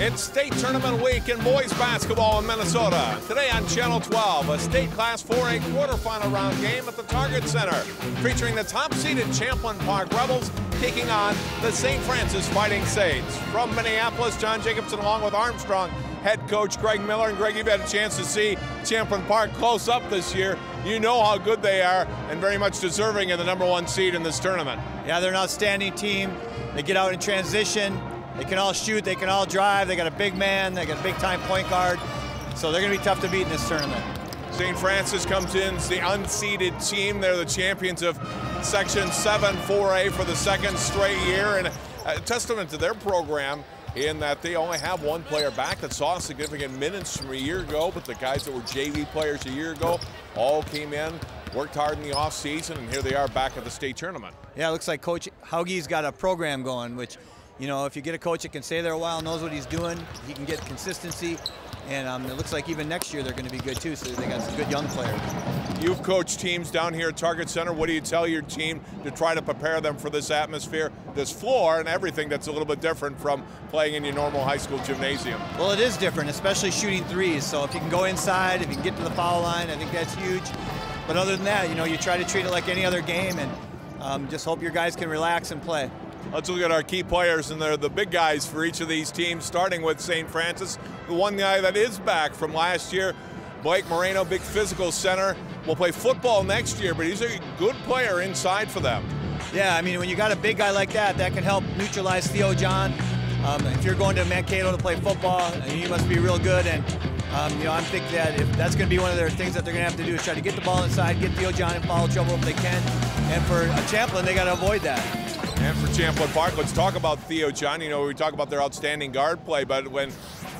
It's state tournament week in boys basketball in Minnesota. Today on Channel 12, a state Class 4A quarterfinal round game at the Target Center, featuring the top-seeded Champlin Park Rebels taking on the St. Francis Fighting Saints. From Minneapolis, John Jacobson along with Armstrong head coach Greg Miller. And Greg, you've had a chance to see Champlin Park close up this year. You know how good they are and very much deserving of the #1 seed in this tournament. Yeah, they're an outstanding team. They get out in transition. They can all shoot, they can all drive, they got a big man, they got a big-time point guard, so they're going to be tough to beat in this tournament. St. Francis comes in as the unseeded team. They're the champions of Section 7 4A for the second straight year, and a testament to their program in that they only have one player back that saw significant minutes from a year ago, but the guys that were JV players a year ago all came in, worked hard in the offseason, and here they are back at the state tournament. Yeah, it looks like Coach Haugie's got a program going, which, you know, if you get a coach that can stay there a while, knows what he's doing, he can get consistency, and it looks like even next year they're going to be good too, so they got some good young players. You've coached teams down here at Target Center. What do you tell your team to try to prepare them for this atmosphere, this floor, and everything that's a little bit different from playing in your normal high school gymnasium? Well, it is different, especially shooting threes, so if you can go inside, if you can get to the foul line, I think that's huge. But other than that, you know, you try to treat it like any other game, and just hope your guys can relax and play. Let's look at our key players, and they're the big guys for each of these teams, starting with St. Francis. The one guy that is back from last year, Blake Moreno, big physical center, will play football next year, but he's a good player inside for them. Yeah, I mean, when you got a big guy like that, that can help neutralize Theo John. If you're going to Mankato to play football, he must be real good, and you know, I'm thinking that if that's going to be one of their things that they're going to have to do is try to get the ball inside, get Theo John in foul trouble if they can, and for a Champlin, they got to avoid that. And for Champlin Park, let's talk about Theo John. You know, we talk about their outstanding guard play, but when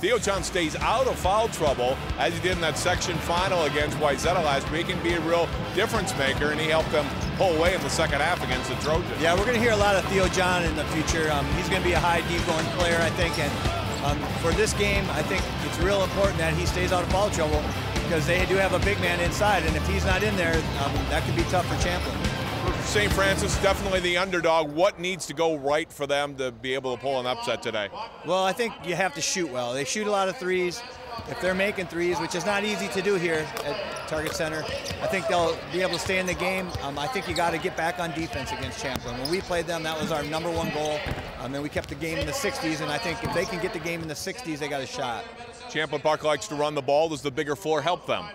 Theo John stays out of foul trouble, as he did in that section final against Wayzata last week, he can be a real difference maker, and he helped them pull away in the second half against the Trojans. Yeah, we're going to hear a lot of Theo John in the future. He's going to be a high deep-going player, I think, and for this game, I think it's real important that he stays out of foul trouble because they do have a big man inside, and if he's not in there, that could be tough for Champlin. St. Francis, definitely the underdog. What needs to go right for them to be able to pull an upset today? Well, I think you have to shoot well. They shoot a lot of threes. If they're making threes, which is not easy to do here at Target Center, I think they'll be able to stay in the game. I think you got to get back on defense against Champlin. When we played them, that was our #1 goal. And we kept the game in the 60s, and I think if they can get the game in the 60s, they got a shot. Champlin Park likes to run the ball. Does the bigger floor help them?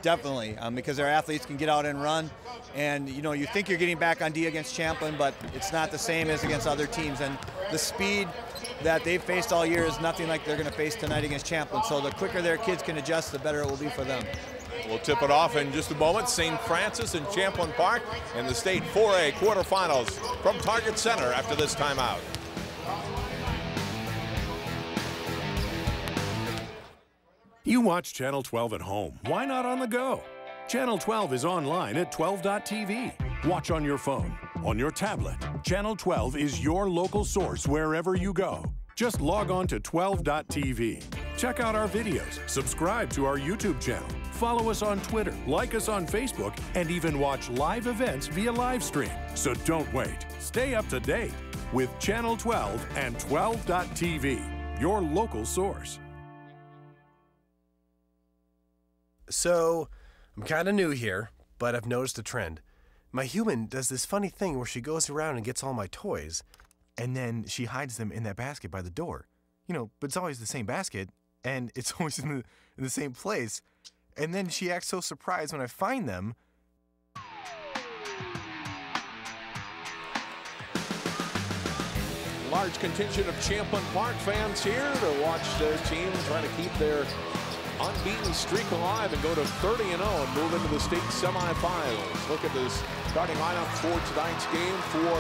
Definitely, because their athletes can get out and run. And, you know, you think you're getting back on D against Champlin, but it's not the same as against other teams. And the speed that they've faced all year is nothing like they're going to face tonight against Champlin. So the quicker their kids can adjust, the better it will be for them. We'll tip it off in just a moment. St. Francis and Champlin Park in the State 4A quarterfinals from Target Center after this timeout. You watch Channel 12 at home. Why not on the go? Channel 12 is online at 12.tv. Watch on your phone, on your tablet. Channel 12 is your local source wherever you go. Just log on to 12.tv. Check out our videos, subscribe to our YouTube channel, follow us on Twitter, like us on Facebook, and even watch live events via live stream. So don't wait. Stay up to date with Channel 12 and 12.tv, your local source. So, I'm kind of new here, but I've noticed a trend. My human does this funny thing where she goes around and gets all my toys, and then she hides them in that basket by the door. You know, but it's always the same basket, and it's always in the same place. And then she acts so surprised when I find them. Large contingent of Champlin Park fans here to watch their team try to keep their unbeaten streak alive and go to 30-0 and move into the state semifinals. Look at this starting lineup for tonight's game for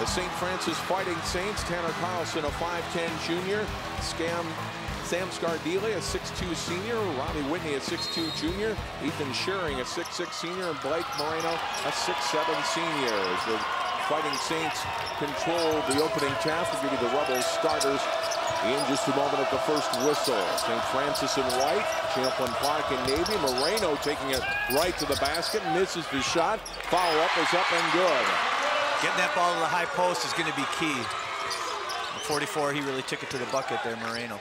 the St. Francis Fighting Saints. Tanner Carlson, a 5'10 junior. Sam Scardile, a 6'2 senior. Ronnie Whitney, a 6'2 junior. Ethan Shearing, a 6'6 senior. And Blake Moreno, a 6'7 senior. As the Fighting Saints control the opening task, we'll give you the Rebels starters in just a moment at the first whistle. St. Francis in white, Champlin Park in navy. Moreno taking it right to the basket, misses the shot. Follow-up is up and good. Getting that ball to the high post is going to be key. At 44, he really took it to the bucket there, Moreno.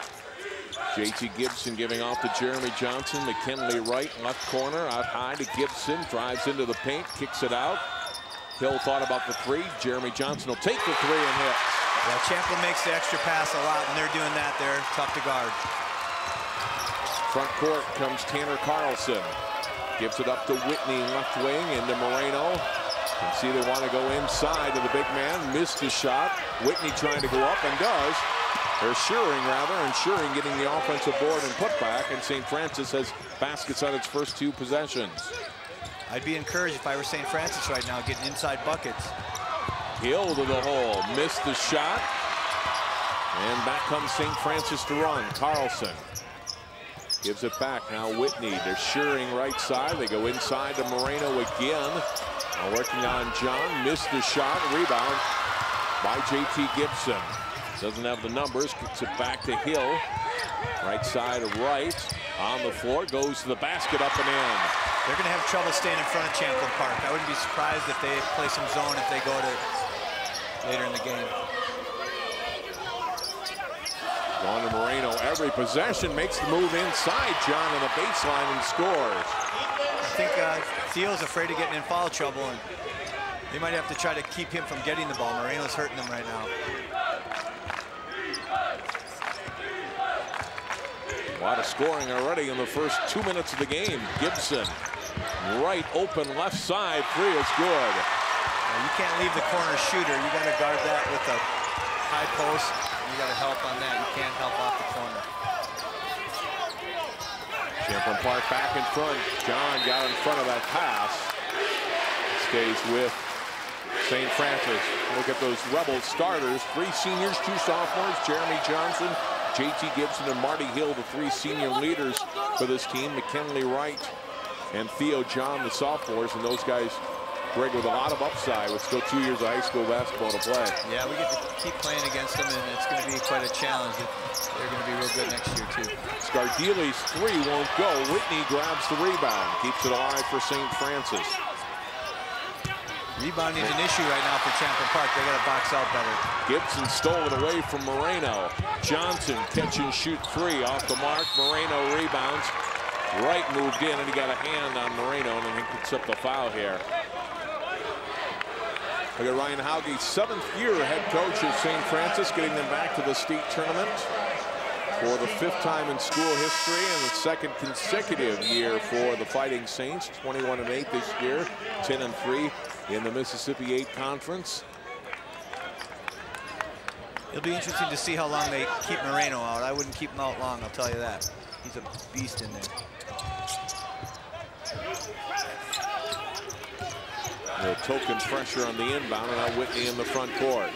JT Gibson giving off to Jeremy Johnson. McKinley right, left corner, out high to Gibson. Drives into the paint, kicks it out. Hill thought about the three. Jeremy Johnson will take the three and hit. Yeah, Champlin makes the extra pass a lot. When they're doing that, they're tough to guard. Front court comes Tanner Carlson. Gives it up to Whitney, left wing, into Moreno. You can see they want to go inside to the big man. Missed the shot. Whitney trying to go up and does. They're ensuring getting the offensive board and putback, and St. Francis has baskets on its first two possessions. I'd be encouraged if I were St. Francis right now, getting inside buckets. Hill to the hole, missed the shot. And back comes St. Francis to run. Carlson gives it back. Now Whitney, they're shearing right side. They go inside to Moreno again. Now working on John, missed the shot. Rebound by JT Gibson. Doesn't have the numbers, kicks it back to Hill. Right side of right, on the floor, goes to the basket, up and in. They're going to have trouble staying in front of Champlin Park. I wouldn't be surprised if they play some zone if they go to later in the game. Going to Moreno, every possession makes the move inside. John on the baseline and scores. I think Theo's afraid of getting in foul trouble, and they might have to try to keep him from getting the ball. Moreno's hurting them right now. A lot of scoring already in the first 2 minutes of the game. Gibson, right open left side, three is good. Well, you can't leave the corner shooter. You got to guard that with a high post. You got to help on that. You can't help off the corner. Champlin Park back in front. John got in front of that pass. Stays with St. Francis. Look at those Rebels starters. 3 seniors, 2 sophomores. Jeremy Johnson, JT Gibson, and Marty Hill, the 3 senior leaders for this team. McKinley Wright and Theo John, the sophomores, and those guys, Greg, with a lot of upside with still 2 years of high school basketball to play. Yeah, we get to keep playing against them, and it's going to be quite a challenge. They're going to be real good next year, too. Scardili's three won't go. Whitney grabs the rebound, keeps it alive for St. Francis. Rebounding is an issue right now for Champlin Park. They got to box out better. Gibson stole it away from Moreno. Johnson catch and shoot three off the mark. Moreno rebounds. Wright moved in, and he got a hand on Moreno, and then he picks up the foul here. Look at Ryan Hauge, 7th year head coach of St. Francis, getting them back to the state tournament for the 5th time in school history, and the 2nd consecutive year for the Fighting Saints. 21-8 this year, 10-3 in the Mississippi 8 Conference. It'll be interesting to see how long they keep Moreno out. I wouldn't keep him out long, I'll tell you that. He's a beast in there. The token pressure on the inbound, and now Whitney in the front court.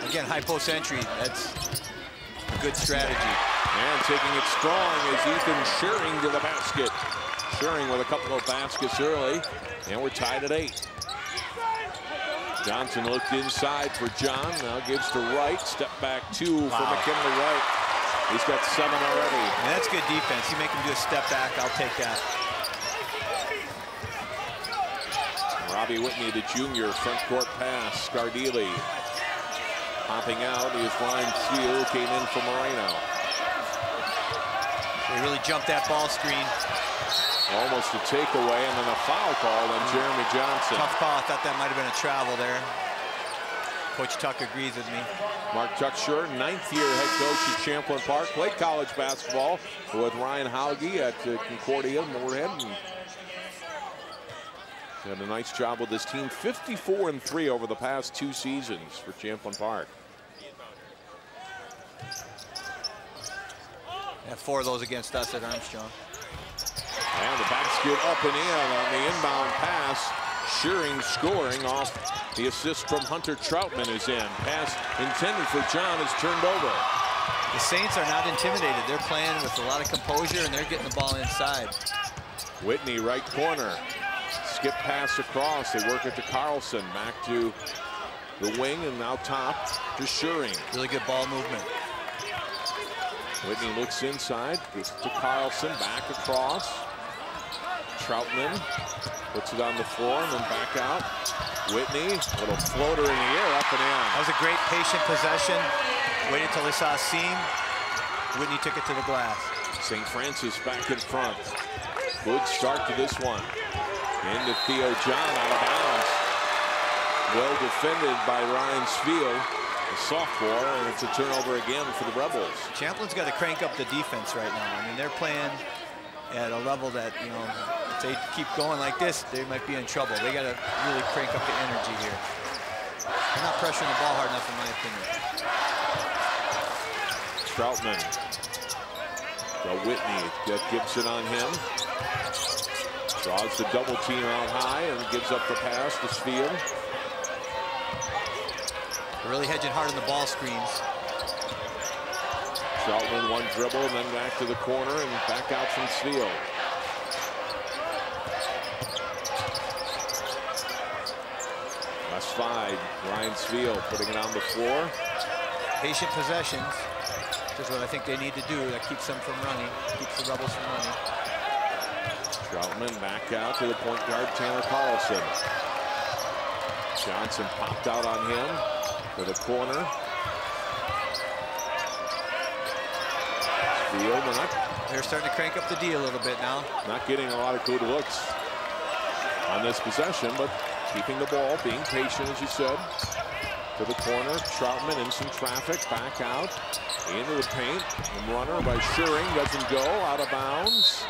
Again, high post entry, that's a good strategy. And taking it strong is Ethan Shearing to the basket. Shearing with a couple of baskets early, and we're tied at 8. Johnson looked inside for John, now gives to Wright. Step back 2 for McKinley Wright. He's got 7 already. And that's good defense. You make him do a step back, I'll take that. Robbie Whitney, the junior, front court pass. Scardili popping out. His line steal came in for Moreno. They really jumped that ball screen. Almost a takeaway, and then a foul call on Jeremy Johnson. Tough call. I thought that might have been a travel there. Coach Tuck agrees with me. Mark Tucksher, 9th year head coach at Champlin Park. Played college basketball with Ryan Hauge at Concordia, Moorhead. Did a nice job with this team. 54-3 over the past 2 seasons for Champlin Park. Have 4 of those against us at Armstrong. And the basket up and in on the inbound pass. Shearing scoring off the assist from Hunter Troutman is in. Pass intended for John is turned over. The Saints are not intimidated. They're playing with a lot of composure, and they're getting the ball inside. Whitney, right corner. Skip pass across. They work it to Carlson. Back to the wing, and now top to Shearing. Really good ball movement. Whitney looks inside. Gets to Carlson. Back across. Troutman puts it on the floor and then back out. Whitney, little floater in the air, up and in. That was a great patient possession. Waited until they saw a seam. Whitney took it to the glass. St. Francis back in front. Good start to this one. Into Theo John, out of bounds. Well defended by Ryan Spiel, the sophomore, and it's a turnover again for the Rebels. Champlin's got to crank up the defense right now. I mean, they're playing at a level that, you know, if they keep going like this, they might be in trouble. They got to really crank up the energy here. They're not pressuring the ball hard enough, in my opinion. Troutman. Got Whitney, got Gibson on him. Draws the double team out high and gives up the pass to Spiel. They're really hedging hard on the ball screens. Champlin, one dribble, and then back to the corner and back out from Spiel. Last 5, Ryan Spiel putting it on the floor. Patient possessions is what I think they need to do. That keeps them from running, keeps the Rebels from running. Troutman back out to the point guard, Tanner Carlson. Johnson popped out on him to the corner. They're starting to crank up the D a little bit now. Not getting a lot of good looks on this possession, but keeping the ball, being patient, as you said. To the corner, Troutman in some traffic, back out, into the paint. The runner by Schuring doesn't go, out of bounds.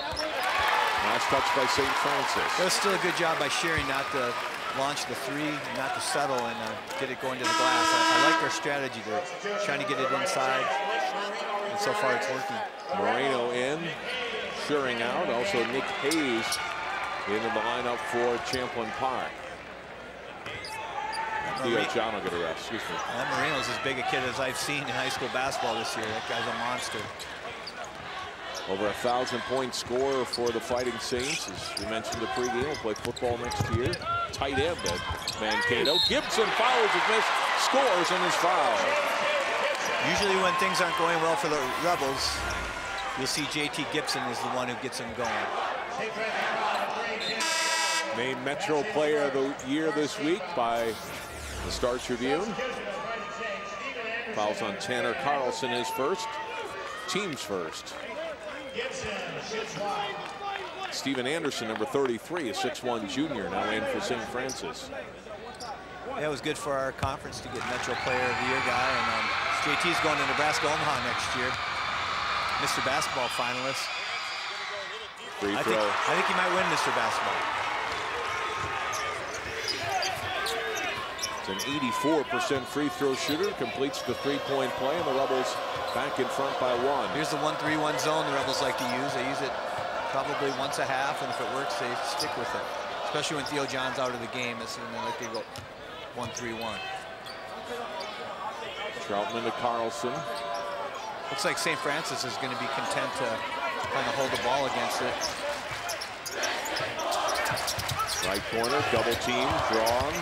Last touch by St. Francis. That was still a good job by Schuring not to launch the 3, not to settle and get it going to the glass. I like their strategy. They're trying to get it inside, and so far it's working. Moreno in, Schuring out. Also Nick Hayes into the lineup for Champlin Park. Theo John will get a rest, excuse me. Moreno's as big a kid as I've seen in high school basketball this year. That guy's a monster. Over 1,000-point scorer for the Fighting Saints. As we mentioned the pregame, will play football next year. Tight end at Mankato. Gibson follows his miss, scores, and is fouled. Usually when things aren't going well for the Rebels, you'll see JT Gibson is the one who gets them going. Named Metro Player of the Year this week by the Star Tribune. Fouls on Tanner Carlson, his first. Team's first. Steven Anderson, number 33, a 6'1" junior, now in for St. Francis. Yeah, it was good for our conference to get Metro Player of the Year guy, and JT's going to Nebraska Omaha next year. Mr. Basketball finalist. Free throw. I think he might win Mr. Basketball. It's an 84% free throw shooter, completes the three-point play, and the Rebels back in front by 1. Here's the 1-3-1 zone the Rebels like to use. They use it probably once a half, and if it works, they stick with it. Especially when Theo John's out of the game, that's when they like to go 1-3-1. Troutman to Carlson. Looks like St. Francis is going to be content to kind of hold the ball against it. Right corner, double team, drawn.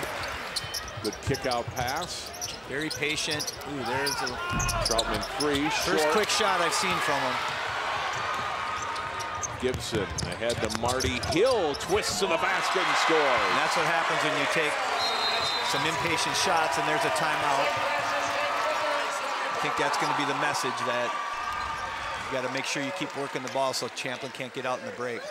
Good kick out pass. Very patient. Ooh, there's a Troutman 3, short. First quick shot I've seen from him. Gibson ahead to Marty Hill, twists to the basket and scores. And that's what happens when you take some impatient shots and there's a timeout. I think that's going to be the message, that you got to make sure you keep working the ball so Champlin can't get out in the break.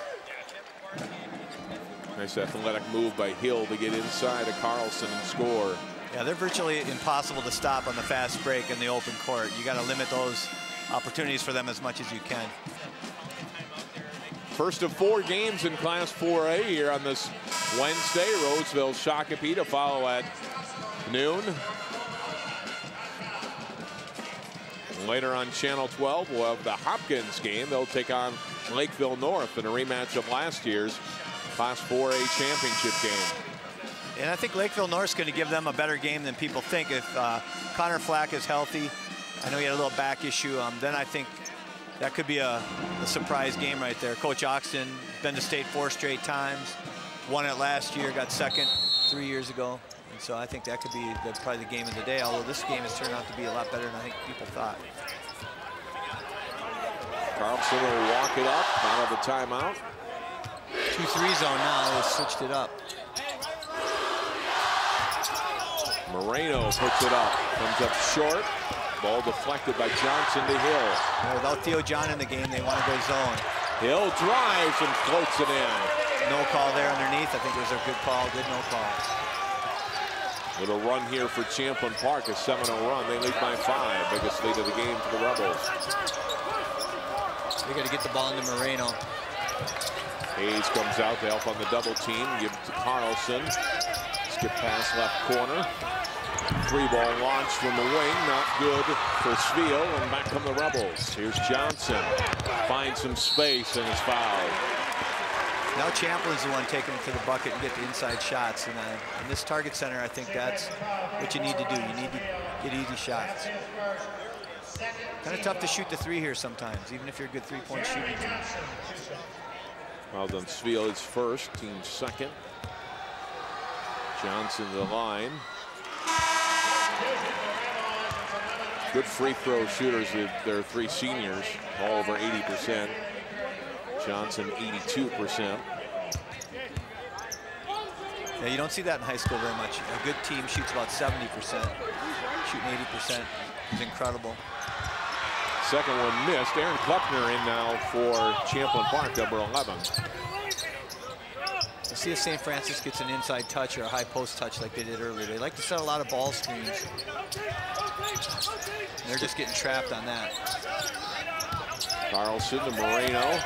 Nice athletic move by Hill to get inside of Carlson and score. Yeah, they're virtually impossible to stop on the fast break in the open court. You got to limit those opportunities for them as much as you can. First of 4 games in Class 4A here on this Wednesday. Roseville Shakopee to follow at noon. Later on Channel 12, we'll have the Hopkins game. They'll take on Lakeville North in a rematch of last year's Class 4A championship game. And I think Lakeville North's going to give them a better game than people think. If Connor Flack is healthy, I know he had a little back issue, then I think that could be a surprise game right there. Coach Oxton, been to state 4 straight times, won it last year, got second 3 years ago. And so I think that could be probably the game of the day, although this game has turned out to be a lot better than I think people thought. Carlson will walk it up, out of the timeout. 2-3 zone now. They switched it up. Moreno puts it up. Comes up short. Ball deflected by Johnson to Hill. Without Theo John in the game, they want to go zone. Hill drives and floats it in. No call there underneath. I think it was a good call. Good no call. Little run here for Champlin Park, a 7-0 run. They lead by 5. Biggest lead of the game for the Rebels. They got to get the ball into Moreno. Hayes comes out to help on the double team. Give it to Carlson. Skip pass left corner. 3-ball launch from the wing. Not good for Sveo. And back come the Rebels. Here's Johnson. Finds some space and is fouled. Now Champlin's the one taking it to the bucket and get the inside shots. And in this target center, I think that's what you need to do. You need to get easy shots. Kind of tough to shoot the 3 here sometimes, even if you're a good 3-point shooting team. Well done. Sveo is first, team second. Johnson to the line. Good free throw shooters. They're 3 seniors, all over 80%. Johnson 82%. Yeah, you don't see that in high school very much. A good team shoots about 70%. Shooting 80% is incredible. Second one missed. Aaron Kleppner in now for Champlin Park, number 11. You see if St. Francis gets an inside touch or a high post touch like they did earlier. They like to set a lot of ball screens. And they're just getting trapped on that. Carlson to Moreno.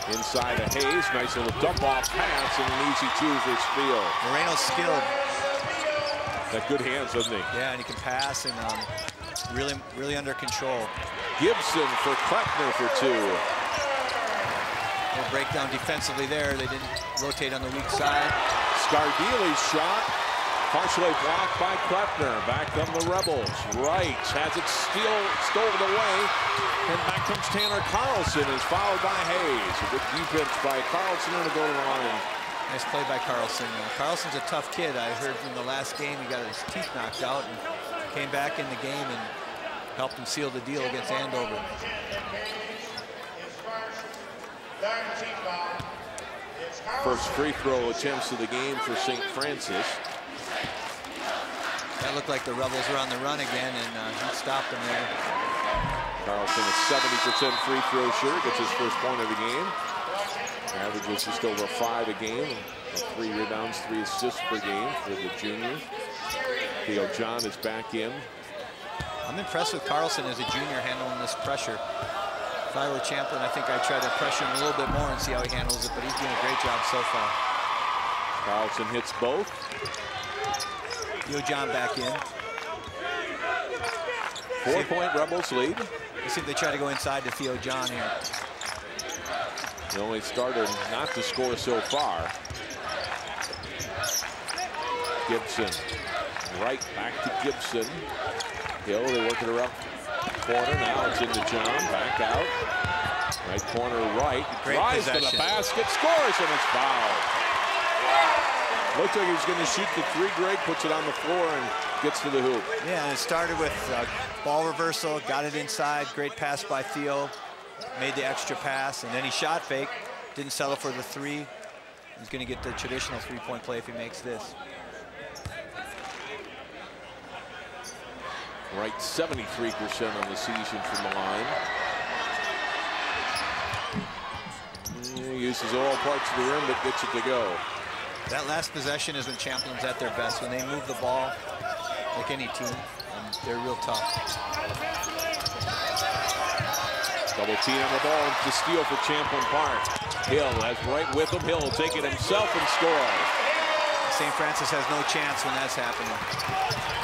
Inside of Hayes. Nice little dump off pass and an easy 2 for Sveo. Moreno's skilled. Got good hands, doesn't he? Yeah, and he can pass and really under control. Gibson for Kleppner for 2. Little breakdown defensively there. They didn't rotate on the weak side. Scardili's shot, partially blocked by Kleppner. Back come the Rebels. Wright has it stolen away, and back comes Tanner Carlson, is fouled by Hayes. A good defense by Carlson and a goal to the line. Nice play by Carlson. Carlson's a tough kid. I heard in the last game he got his teeth knocked out and came back in the game and helped him seal the deal against Andover. First free throw attempts of the game for St. Francis. That looked like the Rebels were on the run again, and he stopped them there. Carlson, a 70% free throw shooter, gets his first point of the game. Averages just over 5 a game. 3 rebounds, 3 assists per game for the junior. Theo John is back in. I'm impressed with Carlson as a junior handling this pressure. If I were Champlin, I think I'd try to pressure him a little bit more and see how he handles it, but he's doing a great job so far. Carlson hits both. Theo John back in. 4-point Rebels lead. Let's see if they try to go inside to Theo John here. The only starter not to score so far. Gibson. Right back to Gibson. Hill, they work it around corner. Now it's into John. Back out. Right corner right. Great Drives to possession. the basket. Scores and it's fouled. Looks like he's going to shoot the 3. Greg puts it on the floor and gets to the hoop. Yeah, and it started with ball reversal. Got it inside. Great pass by Theo. Made the extra pass, and then he shot fake. Didn't settle for the 3. He's going to get the traditional 3-point play if he makes this. Right, 73% on the season from the line. He uses all parts of the rim, but gets it to go. That last possession is when Champlin's at their best, when they move the ball like any team, and they're real tough. Double team on the ball to steal for Champlin Park. Hill has right with him. Hill will take it himself and score. St. Francis has no chance when that's happening.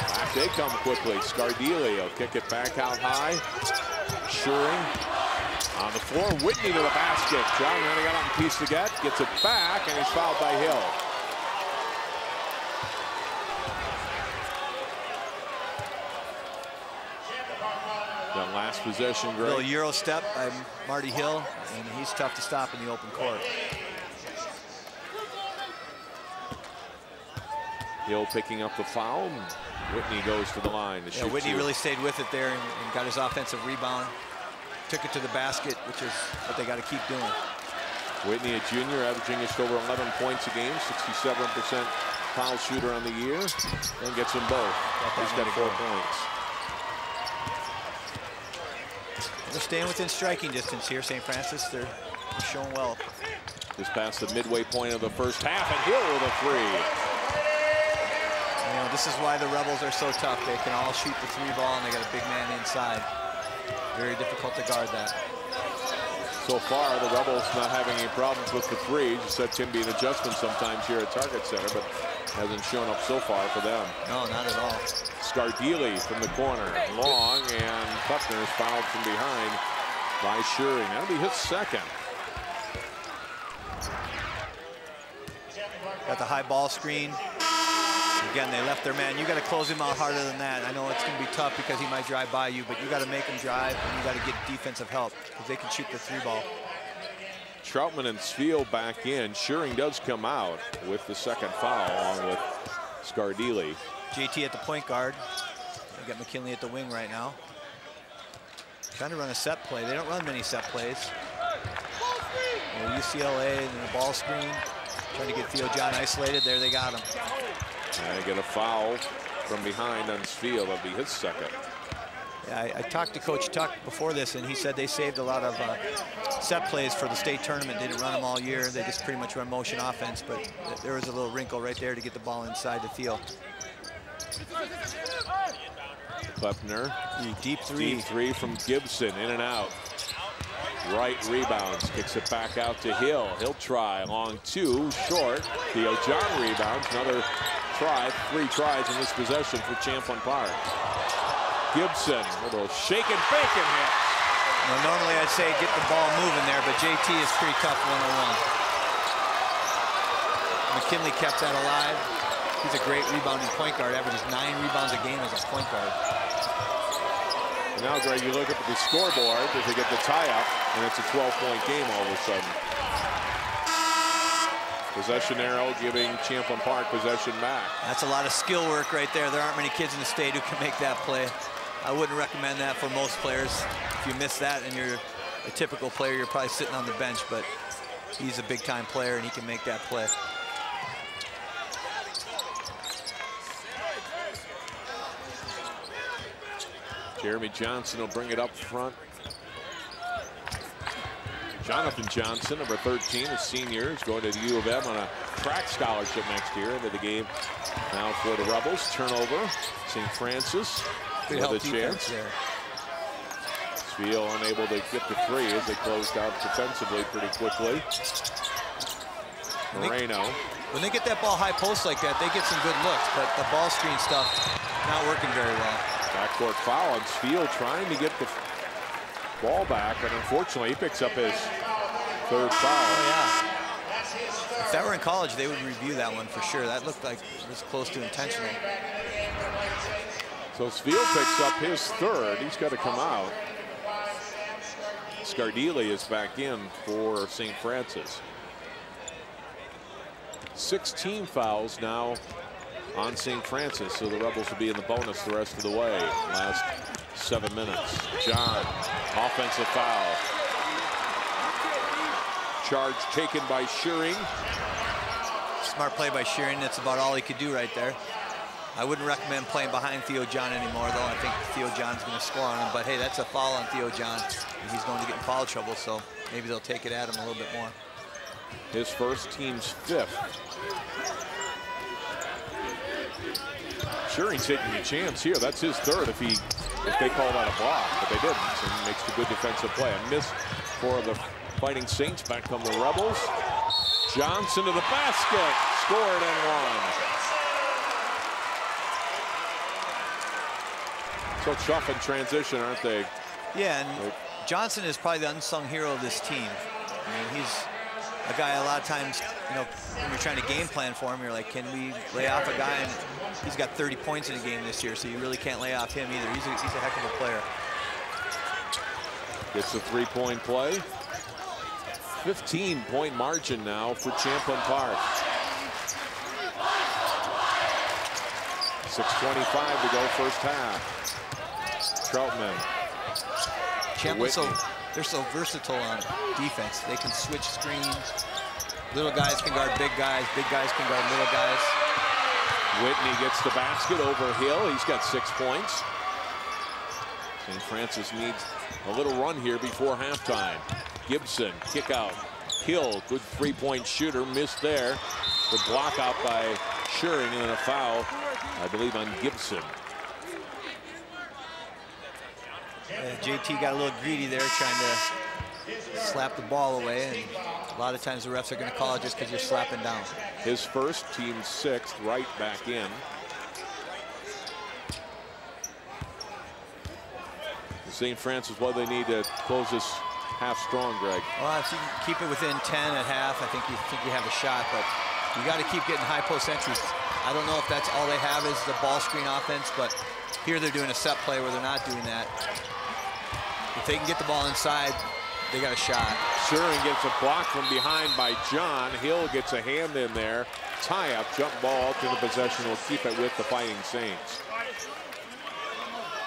Back they come quickly. Scardili will kick it back out high. Shuring on the floor. Whitney to the basket. John running out on piece to get. Gets it back, and he's fouled by Hill. That last possession, Greg. Little Euro step by Marty Hill, and he's tough to stop in the open court. Hill picking up the foul. Whitney goes to the line to shoot. Whitney 2. really stayed with it there and got his offensive rebound. Took it to the basket, which is what they got to keep doing. Whitney, a junior, averaging just over 11 points a game, 67% foul shooter on the year, and gets them both. He's got 4 points. They're staying within striking distance here, St. Francis. They're showing well. Just past the midway point of the first half, and Hill with a 3. You know, this is why the Rebels are so tough. They can all shoot the 3 ball, and they got a big man inside. Very difficult to guard that. So far, the Rebels not having any problems with the 3s. You said can be an adjustment sometimes here at Target Center, but hasn't shown up so far for them. No, not at all. Scardili from the corner, long, and Putner is fouled from behind by Shearing. That'll be his second. Got the high ball screen. Again, they left their man. You got to close him out harder than that. I know it's going to be tough because he might drive by you, but you got to make him drive, and you got to get defensive help because they can shoot the 3 ball. Troutman and Spiel back in. Shearing does come out with the second foul along with Scardili. JT at the point guard. They got McKinley at the wing right now. Trying to run a set play. They don't run many set plays. You know, UCLA and the ball screen. Trying to get Theo John isolated. There they got him. And they get a foul from behind on Spiel. That'll be his second. Yeah, I talked to Coach Tuck before this, and he said they saved a lot of set plays for the state tournament. They didn't run them all year. They just pretty much run motion offense, but there was a little wrinkle right there to get the ball inside the field. Putner. Deep 3. Deep 3 from Gibson, in and out. Right rebounds, kicks it back out to Hill. He'll try, long 2, short. Theo John rebounds, another try, 3 tries in this possession for Champlin Park. Gibson, little shake and bake and hit. Well, normally I'd say get the ball moving there, but JT is pretty tough one-on-one. McKinley kept that alive. He's a great rebounding point guard, averages 9 rebounds a game as a point guard. And now, Greg, you look up at the scoreboard as they get the tie-up, and it's a 12-point game all of a sudden. Possession arrow giving Champlin Park possession back. That's a lot of skill work right there. There aren't many kids in the state who can make that play. I wouldn't recommend that for most players. If you miss that and you're a typical player, you're probably sitting on the bench, but he's a big-time player and he can make that play. Jeremy Johnson will bring it up front. Jonathan Johnson, number 13, a senior, is going to the U of M on a track scholarship next year into the game. Now for the Rebels, turnover. St. Francis with a chance. Spiel unable to get the 3 as they closed out defensively pretty quickly. Moreno. When they get that ball high post like that, they get some good looks, but the ball screen stuff not working very well. Backcourt foul, and Spiel trying to get the ball back, and unfortunately he picks up his 3rd foul. Oh, yeah. If that were in college, they would review that one for sure. That looked like it was close to intentional. So Spiel picks up his 3rd. He's got to come out. Scardili is back in for St. Francis. 16 fouls now on St. Francis, so the Rebels will be in the bonus the rest of the way. Last 7 minutes. John, offensive foul. Charge taken by Shearing. Smart play by Shearing. That's about all he could do right there. I wouldn't recommend playing behind Theo John anymore, though. I think Theo John's going to score on him. But, hey, that's a foul on Theo John. He's going to get in foul trouble, so maybe they'll take it at him a little bit more. His first, team's 5th. Shearing's taking a chance here. That's his 3rd if they call that a block, but they didn't. So he makes the good defensive play. A miss for the Fighting Saints. Back come the Rebels. Johnson to the basket. Scored and won. So tough in transition, aren't they? Yeah, and Johnson is probably the unsung hero of this team. I mean, he's a guy a lot of times, you know, when you're trying to game plan for him, you're like, can we lay off a guy? And he's got 30 points in a game this year, so you really can't lay off him either. He's a heck of a player. Gets a 3-point play. 15-point margin now for Champlin Park. 6:25 to go first half. Troutman. they're so versatile on defense. They can switch screens. Little guys can guard big guys can guard little guys. Whitney gets the basket over Hill. He's got 6 points. St. Francis needs a little run here before halftime. Gibson, kick out. Hill, good three-point shooter, missed there. The block out by Schuring, and then a foul, I believe, on Gibson. JT got a little greedy there, trying to slap the ball away, and a lot of times the refs are going to call it just because you're slapping down. His first, team 6th, right back in. St. Francis, what they need to close this half strong, Greg. Well, if you can keep it within 10 at half, I think you have a shot, but you got to keep getting high post entries. I don't know if that's all they have is the ball screen offense, but here they're doing a set play where they're not doing that. If they can get the ball inside, they got a shot. Schuring gets a block from behind by John. Hill gets a hand in there. Tie up, jump ball to the possession will keep it with the Fighting Saints.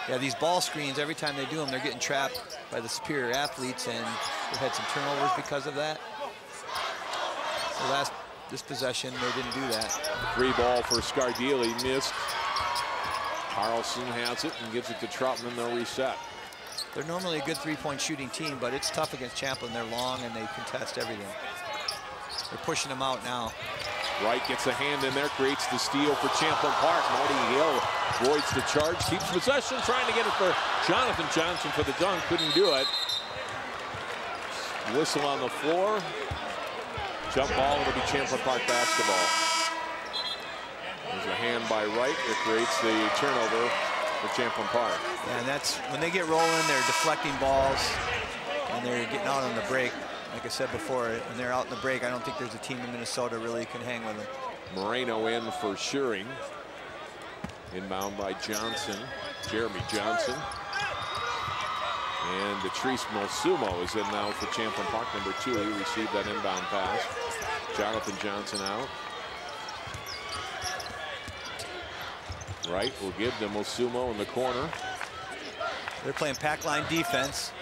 Yeah, these ball screens, every time they do them, they're getting trapped by the superior athletes, and they've had some turnovers because of that. So this possession, they didn't do that. 3 ball for Scardilli, missed. Carlson has it and gives it to Troutman. They'll reset. They're normally a good three-point shooting team, but it's tough against Champlin. They're long and they contest everything. They're pushing them out now. Wright gets a hand in there, creates the steal for Champlin Park. Marty Hill avoids the charge, keeps possession, trying to get it for Jonathan Johnson for the dunk. Couldn't do it. Whistle on the floor. Jump ball, it'll be Champlin Park basketball. There's a hand by Wright that creates the turnover for Champlin Park. Yeah, and that's when they get rolling, they're deflecting balls and they're getting out on the break. Like I said before, when they're out in the break, I don't think there's a team in Minnesota really can hang with them. Moreno in for Schuring. Inbound by Johnson, Jeremy Johnson. And Patrice Mosumo is in now for Champlin Park, number 2. He received that inbound pass. Jonathan Johnson out. Wright will give to Mosumo in the corner. They're playing pack line defense.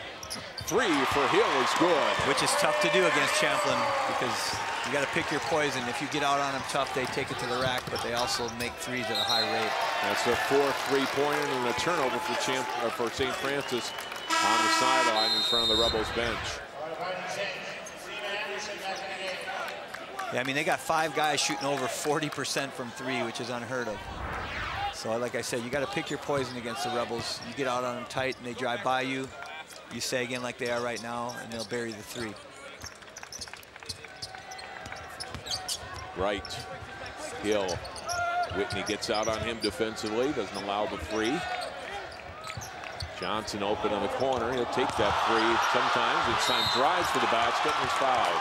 3 for Hill is good. Which is tough to do against Champlin because you got to pick your poison. If you get out on them tough, they take it to the rack, but they also make threes at a high rate. That's a 4th three-pointer and a turnover for St. Francis on the sideline in front of the Rebels bench. Yeah, I mean, they got 5 guys shooting over 40% from 3, which is unheard of. So like I said, you got to pick your poison against the Rebels. You get out on them tight and they drive by you. You say again like they are right now, and they'll bury the 3. Right. Hill. Whitney gets out on him defensively, doesn't allow the 3. Johnson open in the corner. He'll take that 3 sometimes. It's time drives for the basket and is fouled.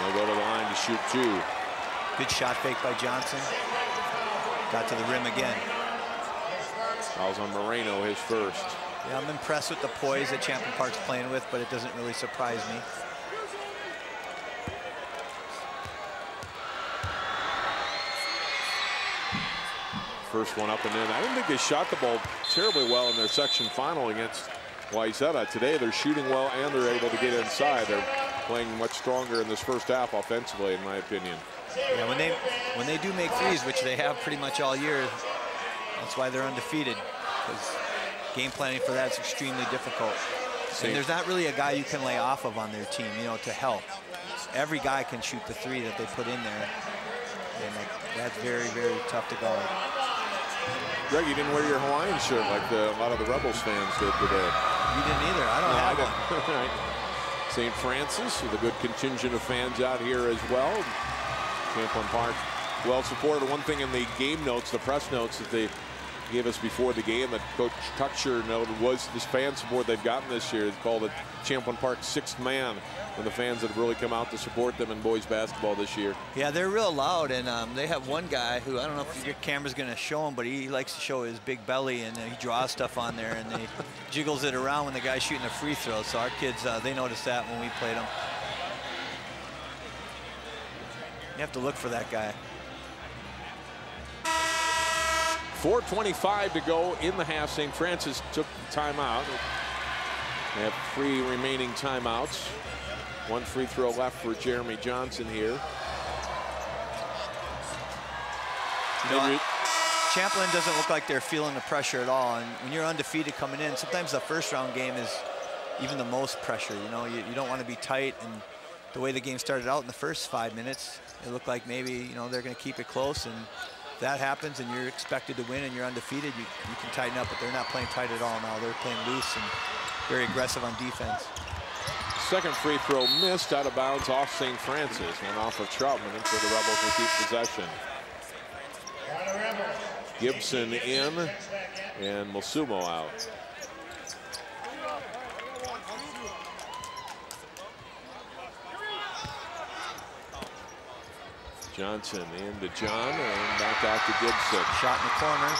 He'll go to the line to shoot 2. Good shot fake by Johnson. Got to the rim again. Fouls on Moreno, his first. Yeah, I'm impressed with the poise that Champlin Park's playing with, but it doesn't really surprise me. First one up and in. I didn't think they shot the ball terribly well in their section final against Wayzata. Today they're shooting well and they're able to get inside. They're playing much stronger in this first half offensively, in my opinion. Yeah, when they do make threes, which they have pretty much all year, that's why they're undefeated. Because game planning for that is extremely difficult. And there's not really a guy you can lay off of on their team, you know, to help. Every guy can shoot the 3 that they put in there. And that's very, very tough to guard. Greg, you didn't wear your Hawaiian shirt like a lot of the Rebels fans did today. You didn't either. I don't have one. Right. St. Francis with a good contingent of fans out here as well. Champlin Park well supported. One thing in the game notes, the press notes that they gave us before the game that Coach Tucksher noted was this fan support they've gotten this year. It's called it Champlin Park 6th man, and the fans that have really come out to support them in boys basketball this year. Yeah, they're real loud, and they have one guy who, I don't know if your camera's going to show him, but he likes to show his big belly, and he draws stuff on there, and he jiggles it around when the guy's shooting a free throw. So our kids, they noticed that when we played them. You have to look for that guy. 4:25 to go in the half. St. Francis took the timeout. They have 3 remaining timeouts. 1 free throw left for Jeremy Johnson here. You know, Champlin doesn't look like they're feeling the pressure at all. And when you're undefeated coming in, sometimes the first round game is even the most pressure. You know, you don't want to be tight. And the way the game started out in the first 5 minutes, it looked like maybe, you know, they're going to keep it close. And if that happens and you're expected to win and you're undefeated, you can tighten up. But they're not playing tight at all now. They're playing loose and very aggressive on defense. Second free throw missed, out of bounds off St. Francis. Went off of Troutman, and so the Rebels will keep possession. Gibson in and Mosumo out. Johnson into John and back out to Gibson. Shot in the corner.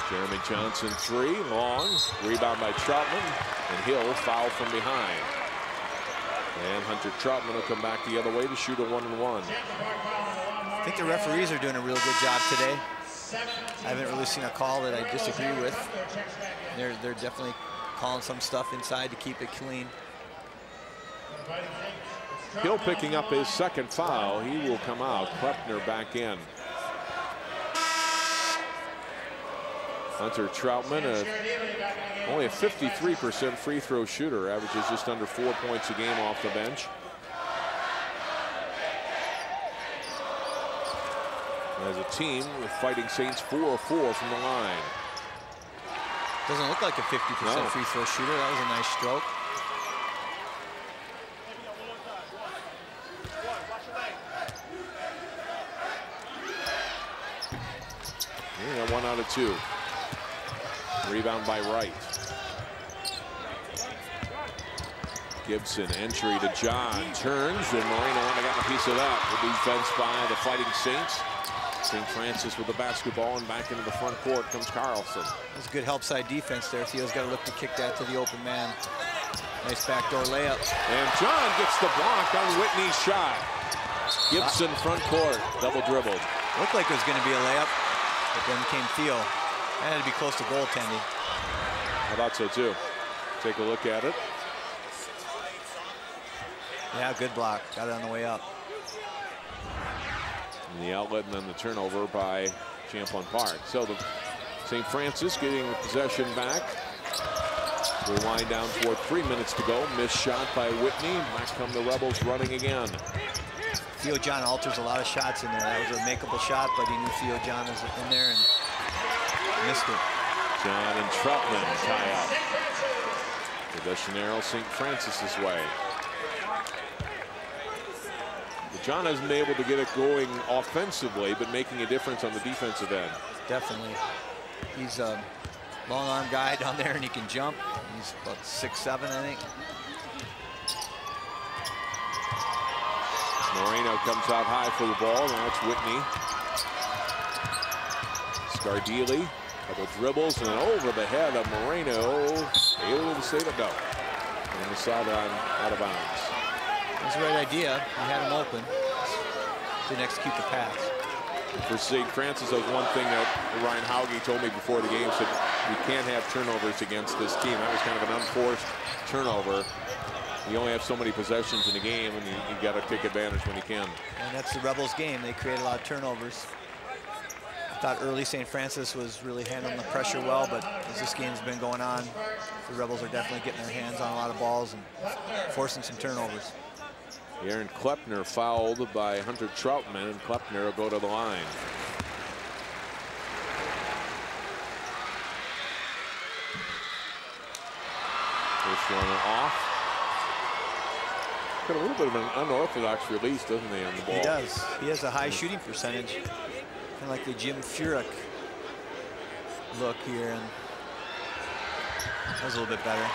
Jeremy Johnson 3, long. Rebound by Troutman, and Hill foul from behind. And Hunter Troutman will come back the other way to shoot a 1-and-1. I think the referees are doing a real good job today. I haven't really seen a call that I disagree with. They're definitely calling some stuff inside to keep it clean. Hill picking up his second foul. He will come out. Klepner back in. Hunter Troutman, only a 53% free throw shooter, averages just under 4 points a game off the bench. As a team, with Fighting Saints 4 of 4 from the line. Doesn't look like a 50% free throw shooter. That was a nice stroke. Yeah, 1 out of 2. Rebound by Wright. Gibson, entry to John, turns, and Moreno went and got a piece of that. The defense by the Fighting Saints. St. Francis with the basketball, and back into the front court comes Carlson. That's a good help side defense there. Theo's got to look to kick that to the open man. Nice backdoor layup. And John gets the block on Whitney's shot. Gibson front court, double dribbled. Looked like it was going to be a layup, but then came Theo. That had to be close to goaltending. I thought so too. Take a look at it. Yeah, good block. Got it on the way up. And the outlet and then the turnover by Champlin Park. So the St. Francis getting the possession back. They wind down toward 3 minutes to go. Missed shot by Whitney. Back come the Rebels running again. Theo John alters a lot of shots in there. That was a makeable shot, but he knew Theo John was in there and missed it. John and Troutman tie up. Possession arrow St. Francis's way. John hasn't been able to get it going offensively, but making a difference on the defensive end. Definitely. He's a long arm guy down there, and he can jump. He's about 6'7", I think. Moreno comes out high for the ball. Now it's Whitney. Scardili, couple dribbles, and then over the head of Moreno. Able to save it, no. On the sideline, out of bounds. That's the right idea. He had him open. Didn't execute the pass. For St. Francis, that was one thing that Ryan Hauge told me before the game. Said we can't have turnovers against this team. That was kind of an unforced turnover. You only have so many possessions in a game, and you got to take advantage when you can. And that's the Rebels' game. They create a lot of turnovers. I thought early St. Francis was really handling the pressure well, but as this game's been going on, the Rebels are definitely getting their hands on a lot of balls and forcing some turnovers. Aaron Klepner fouled by Hunter Troutman, and Klepner will go to the line. First one off. Got a little bit of an unorthodox release, doesn't he, on the ball? He does. He has a high shooting percentage. Kind of like the Jim Furyk look here, and that was a little bit better.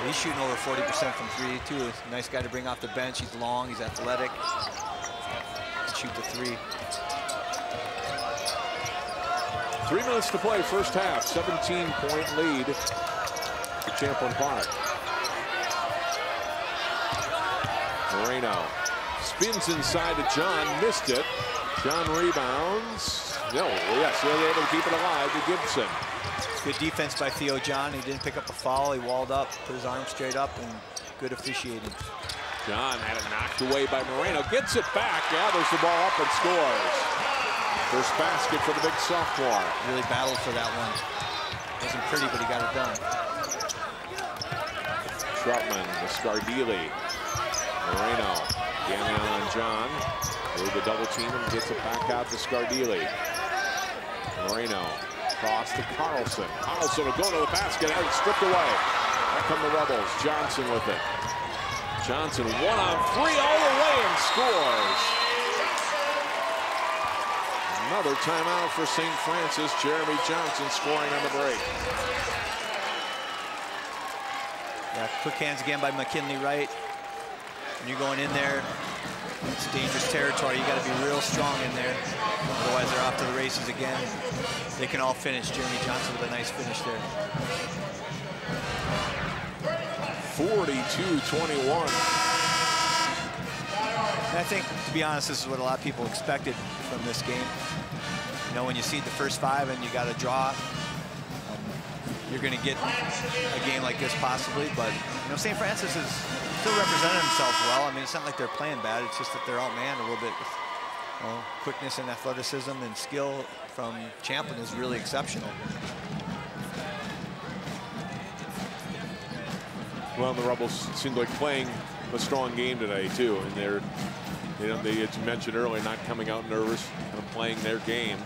He's shooting over 40% from 3, too. He's a nice guy to bring off the bench. He's long, he's athletic. He shoot the 3. 3 minutes to play, first half. 17-point lead for Champlin Park. Moreno spins inside to John, missed it. John rebounds. No, yes, they're able to keep it alive to Gibson. Good defense by Theo John. He didn't pick up a foul. He walled up, put his arm straight up, and good officiating. John had it knocked away by Moreno. Gets it back, gathers the ball up and scores. First basket for the big sophomore. Really battled for that one. Wasn't pretty, but he got it done. Troutman, the Scardili. Moreno, Gamion on John. Through the double team and gets it back out to Scardili. Moreno, cross to Carlson. Carlson will go to the basket and stripped away. Back come the Rebels. Johnson with it. Johnson 1-on-3 all the way and scores. Another timeout for St. Francis. Jeremy Johnson scoring on the break. Yeah, quick hands again by McKinley Wright. When you're going in there, it's dangerous territory. You got to be real strong in there. Otherwise, they're off to the races again. They can all finish. Jeremy Johnson with a nice finish there. 42-21. And I think, to be honest, this is what a lot of people expected from this game. You know, when you see the first 5 and you got to draw, you're going to get a game like this possibly. But, you know, St. Francis is still representing themselves well. I mean, it's not like they're playing bad. It's just that they're outmanned a little bit. With, you know, quickness and athleticism and skill from Champlin is really exceptional. Well, the Rebels seem like playing a strong game today too, and they're, you know, they, as you mentioned earlier, not coming out nervous, kind of playing their game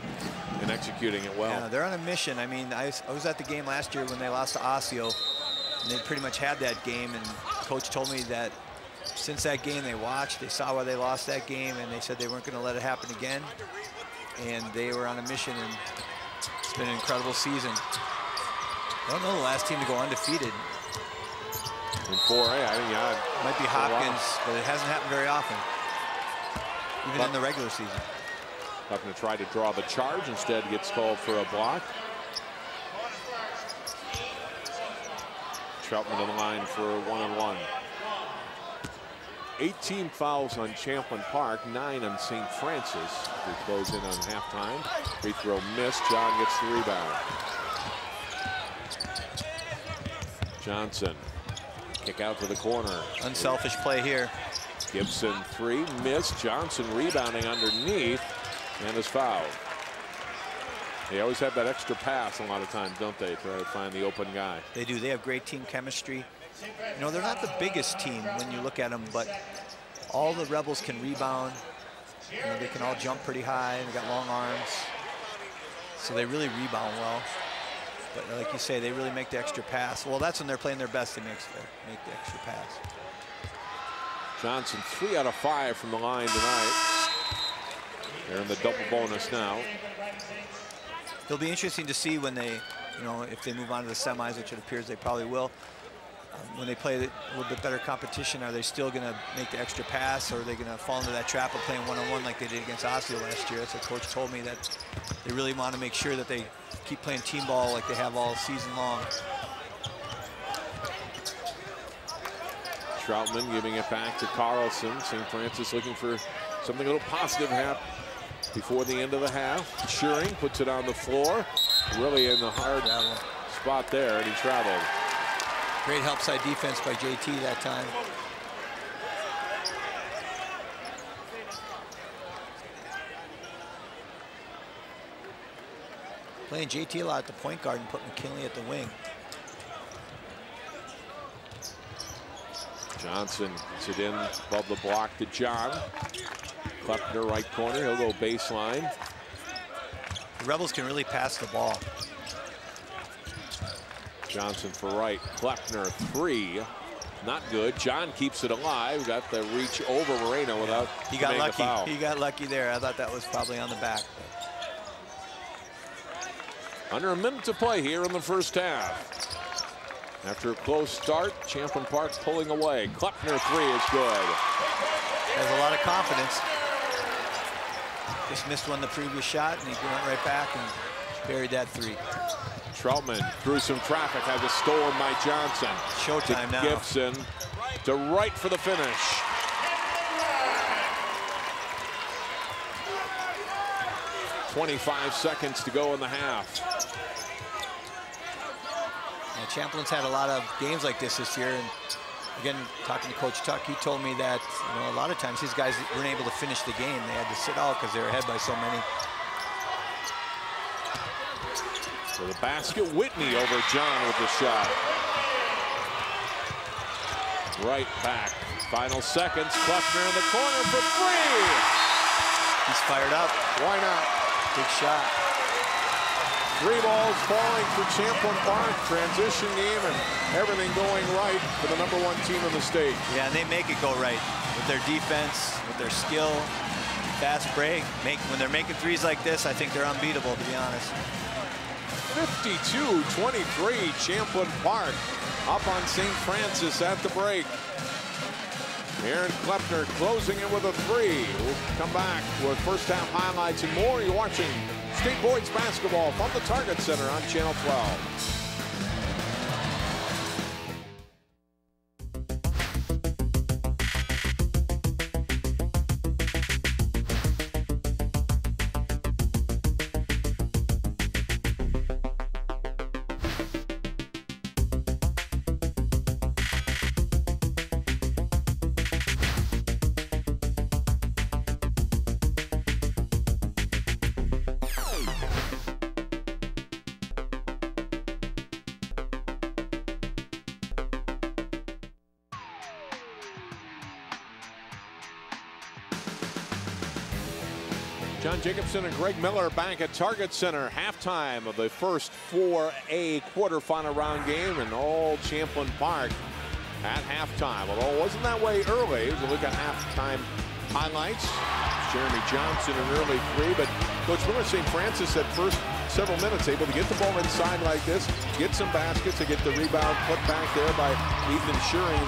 and executing it well. Yeah, they're on a mission. I mean, I was at the game last year when they lost to Osseo, and they pretty much had that game. And Coach told me that since that game they watched, they saw why they lost that game, and they said they weren't going to let it happen again. And they were on a mission, and it's been an incredible season. I don't know the last team to go undefeated. In 4A, I think, yeah. Might be Hopkins, but it hasn't happened very often, even in the regular season. Buckner tried to draw the charge, instead gets called for a block. Troutman to the line for a 1-on-1. 18 fouls on Champlin Park, 9 on St. Francis. We close in on halftime. Free throw missed. John gets the rebound. Johnson. Kick out to the corner. Unselfish play here. Gibson 3, missed. Johnson rebounding underneath and is fouled. They always have that extra pass a lot of times, don't they? Try to find the open guy. They do. They have great team chemistry. You know, they're not the biggest team when you look at them, but all the Rebels can rebound. You know, they can all jump pretty high. They got long arms. So they really rebound well. But like you say, they really make the extra pass. Well, that's when they're playing their best. They make the extra pass. Johnson 3 out of 5 from the line tonight. They're in the double bonus now. It'll be interesting to see when they, you know, if they move on to the semis, which it appears they probably will. When they play a little bit better competition, are they still going to make the extra pass, or are they going to fall into that trap of playing one-on-one like they did against Osseo last year? That's what Coach told me, that they really want to make sure that they keep playing team ball like they have all season long. Troutman giving it back to Carlson. St. Francis looking for something a little positive happen before the end of the half. Shearing puts it on the floor. Really in the hard spot there, and he traveled. Great help side defense by JT that time. Playing JT a lot at the point guard and put McKinley at the wing. Johnson puts it in above the block to John. Klepner right corner, he'll go baseline. The Rebels can really pass the ball. Johnson for right, Klepner 3, not good. John keeps it alive, got the reach over Moreno without he got lucky. Foul. He got lucky there. I thought that was probably on the back. Under a minute to play here in the first half. After a close start, Champlin Park pulling away. Klepner 3 is good. Has a lot of confidence. Just missed one the previous shot, and he went right back and buried that 3. Troutman through some traffic, has it stolen by Johnson. Showtime to now. Gibson to right for the finish. .25 seconds to go in the half. Champlin's had a lot of games like this year, and again, talking to Coach Tuck, he told me that a lot of times his guys weren't able to finish the game. They had to sit out because they were ahead by so many. For the basket, Whitney over John with the shot. Right back. Final seconds. Kluckner in the corner for three. He's fired up. Why not? Big shot. 3 balls falling for Champlin Park. Transition game and everything going right for the #1 team in the state. Yeah, and they make it go right with their defense, with their skill, fast break. When they're making threes like this, I think they're unbeatable, to be honest. 52-23, Champlin Park up on St. Francis at the break. Aaron Klepner closing it with a 3. We'll come back with first half highlights and more. You're watching State Boys basketball from the Target Center on Channel 12. John Jacobson and Greg Miller back at Target Center. Halftime of the first 4A quarterfinal round game, and all Champlin Park at halftime. Although it wasn't that way early. As we look at halftime highlights, Jeremy Johnson an early 3, but Coach Miller, St. Francis at first several minutes able to get the ball inside like this, get some baskets, to get the rebound put back there by even ensuring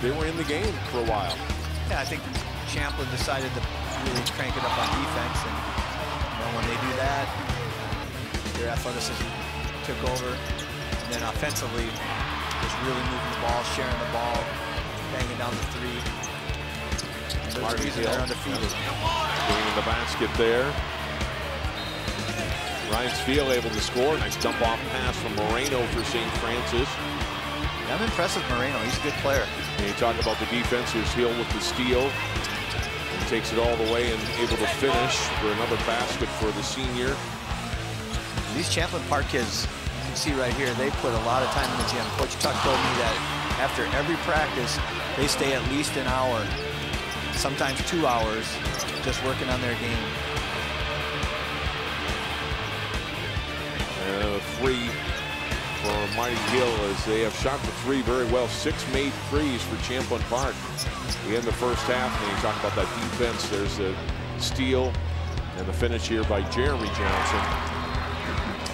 they were in the game for a while. Yeah, I think Champlin decided to really crank it up on defense, and when they do that, their athleticism took over. And then offensively, just really moving the ball, sharing the ball, banging down the 3. There's a reason they're undefeated. Getting in the basket there. Ryan Spiel able to score. Nice dump off pass from Moreno for St. Francis. I'm impressed with Moreno. He's a good player. And you talk about the defense. Here's Hill with the steal. Takes it all the way and able to finish for another basket for the senior. These Champlin Park kids, you can see right here, they put a lot of time in the gym. Coach Tuck told me that after every practice, they stay at least an hour, sometimes 2 hours, just working on their game. And a 3 for Marty Hill as they have shot the 3 very well. 6 made threes for Champlin Park in the first half. And you talk about that defense. There's the steal and the finish here by Jeremy Johnson.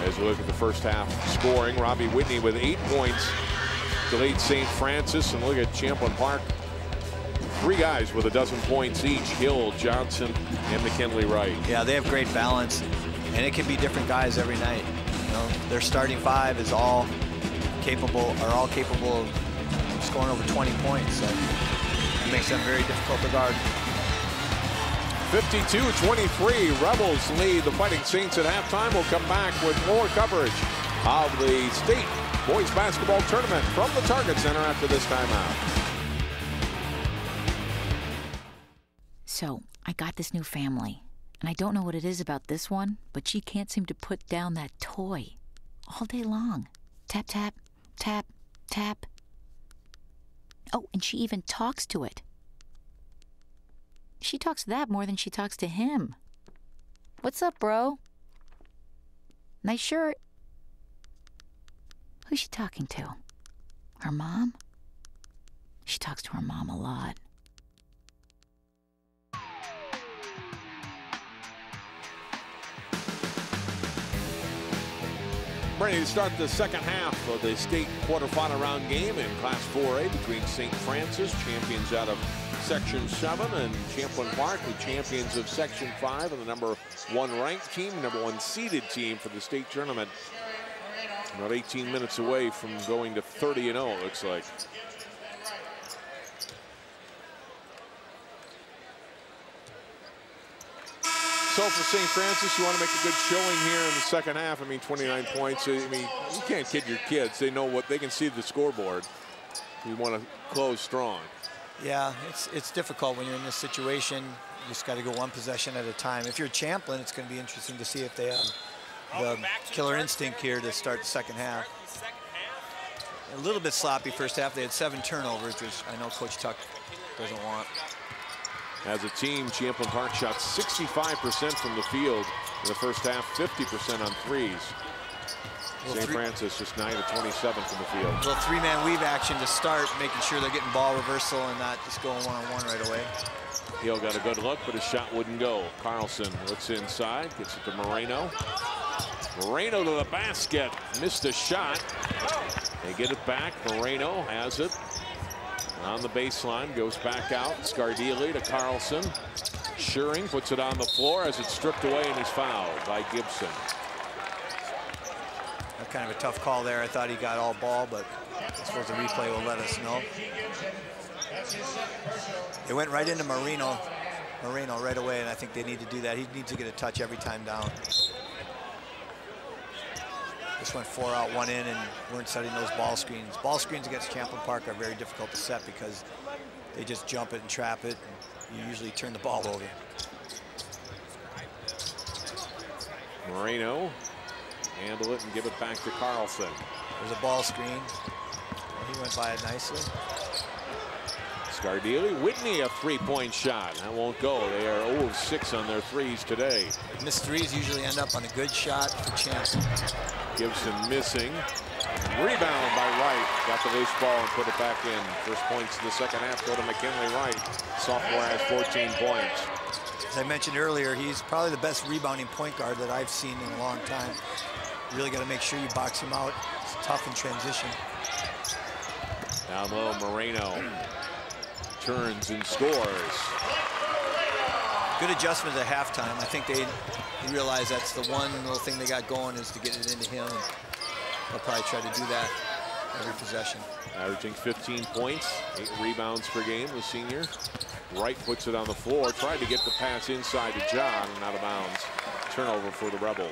As we look at the first half scoring, Robbie Whitney with 8 points to lead St. Francis. And look at Champlin Park. 3 guys with 12 points each. Hill, Johnson, and McKinley Wright. Yeah, they have great balance, and it can be different guys every night. Their starting 5 is all capable of scoring over 20 points. So it makes them very difficult to guard. 52-23, Rebels lead the Fighting Saints at halftime. We'll come back with more coverage of the state boys basketball tournament from the Target Center after this timeout. So I got this new family, and I don't know what it is about this one, but she can't seem to put down that toy all day long. Tap, tap, tap, tap. Oh, and she even talks to it. She talks to that more than she talks to him. What's up, bro? Nice shirt. Who's she talking to? Her mom? She talks to her mom a lot. Ready to start the second half of the state quarterfinal round game in Class 4A between St. Francis, champions out of Section 7, and Champlin Park, the champions of Section 5, and the #1 ranked team, #1 seeded team for the state tournament. About 18 minutes away from going to 30-0, it looks like. So for St. Francis, you want to make a good showing here in the second half. I mean, 29 points. I mean, you can't kid your kids. They know what they can see the scoreboard. You want to close strong. Yeah, it's difficult when you're in this situation. You just got to go one possession at a time. If you're Champlin, it's going to be interesting to see if they have the killer instinct here to start the second half. A little bit sloppy first half. They had 7 turnovers, which I know Coach Tuck doesn't want. As a team, Champlin Park shot 65% from the field in the first half, 50% on threes. St. Francis just 9 of 27 from the field. A little 3-man weave action to start, making sure they're getting ball reversal and not just going one-on-one right away. Hill got a good look, but his shot wouldn't go. Carlson looks inside, gets it to Moreno. Moreno to the basket, missed a shot. They get it back. Moreno has it on the baseline, goes back out. Scardili to Carlson. Schuring puts it on the floor as it's stripped away, and he's fouled by Gibson. That's kind of a tough call there. I thought he got all ball, but I suppose the replay will let us know. They went right into Moreno right away, and I think they need to do that. He needs to get a touch every time down. Just went 4 out, 1 in, and weren't setting those ball screens. Ball screens against Champlin Park are very difficult to set because they just jump it and trap it, and you usually turn the ball over. Moreno handle it and give it back to Carlson. There's a ball screen. He went by it nicely. Scardili, Whitney a 3-point shot. That won't go. They are 0 of 6 on their threes today. Missed threes usually end up on a good shot for Champlin. Gibson missing. Rebound by Wright. Got the loose ball and put it back in. First points in the second half go to McKinley Wright. Sophomore has 14 points. As I mentioned earlier, he's probably the best rebounding point guard that I've seen in a long time. You really got to make sure you box him out. It's tough in transition. Down low, Moreno turns and scores. Good adjustment at halftime. I think they realize that's the one little thing they got going is to get it into him. And they'll probably try to do that every possession. Averaging 15 points, 8 rebounds per game, the senior. Wright puts it on the floor, tried to get the pass inside to John and out of bounds. Turnover for the Rebels.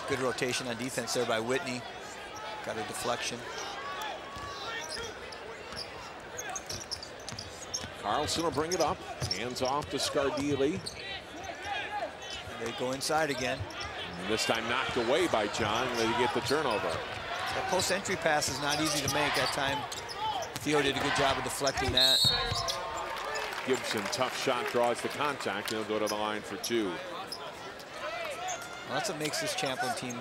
Good rotation on defense there by Whitney. Got a deflection. Carlson will bring it up. Hands off to Scardili. They go inside again. And this time knocked away by John. They get the turnover. That post-entry pass is not easy to make. That time, Theo did a good job of deflecting that. Gibson, tough shot, draws the contact. He'll go to the line for 2. Well, that's what makes this Champlin team.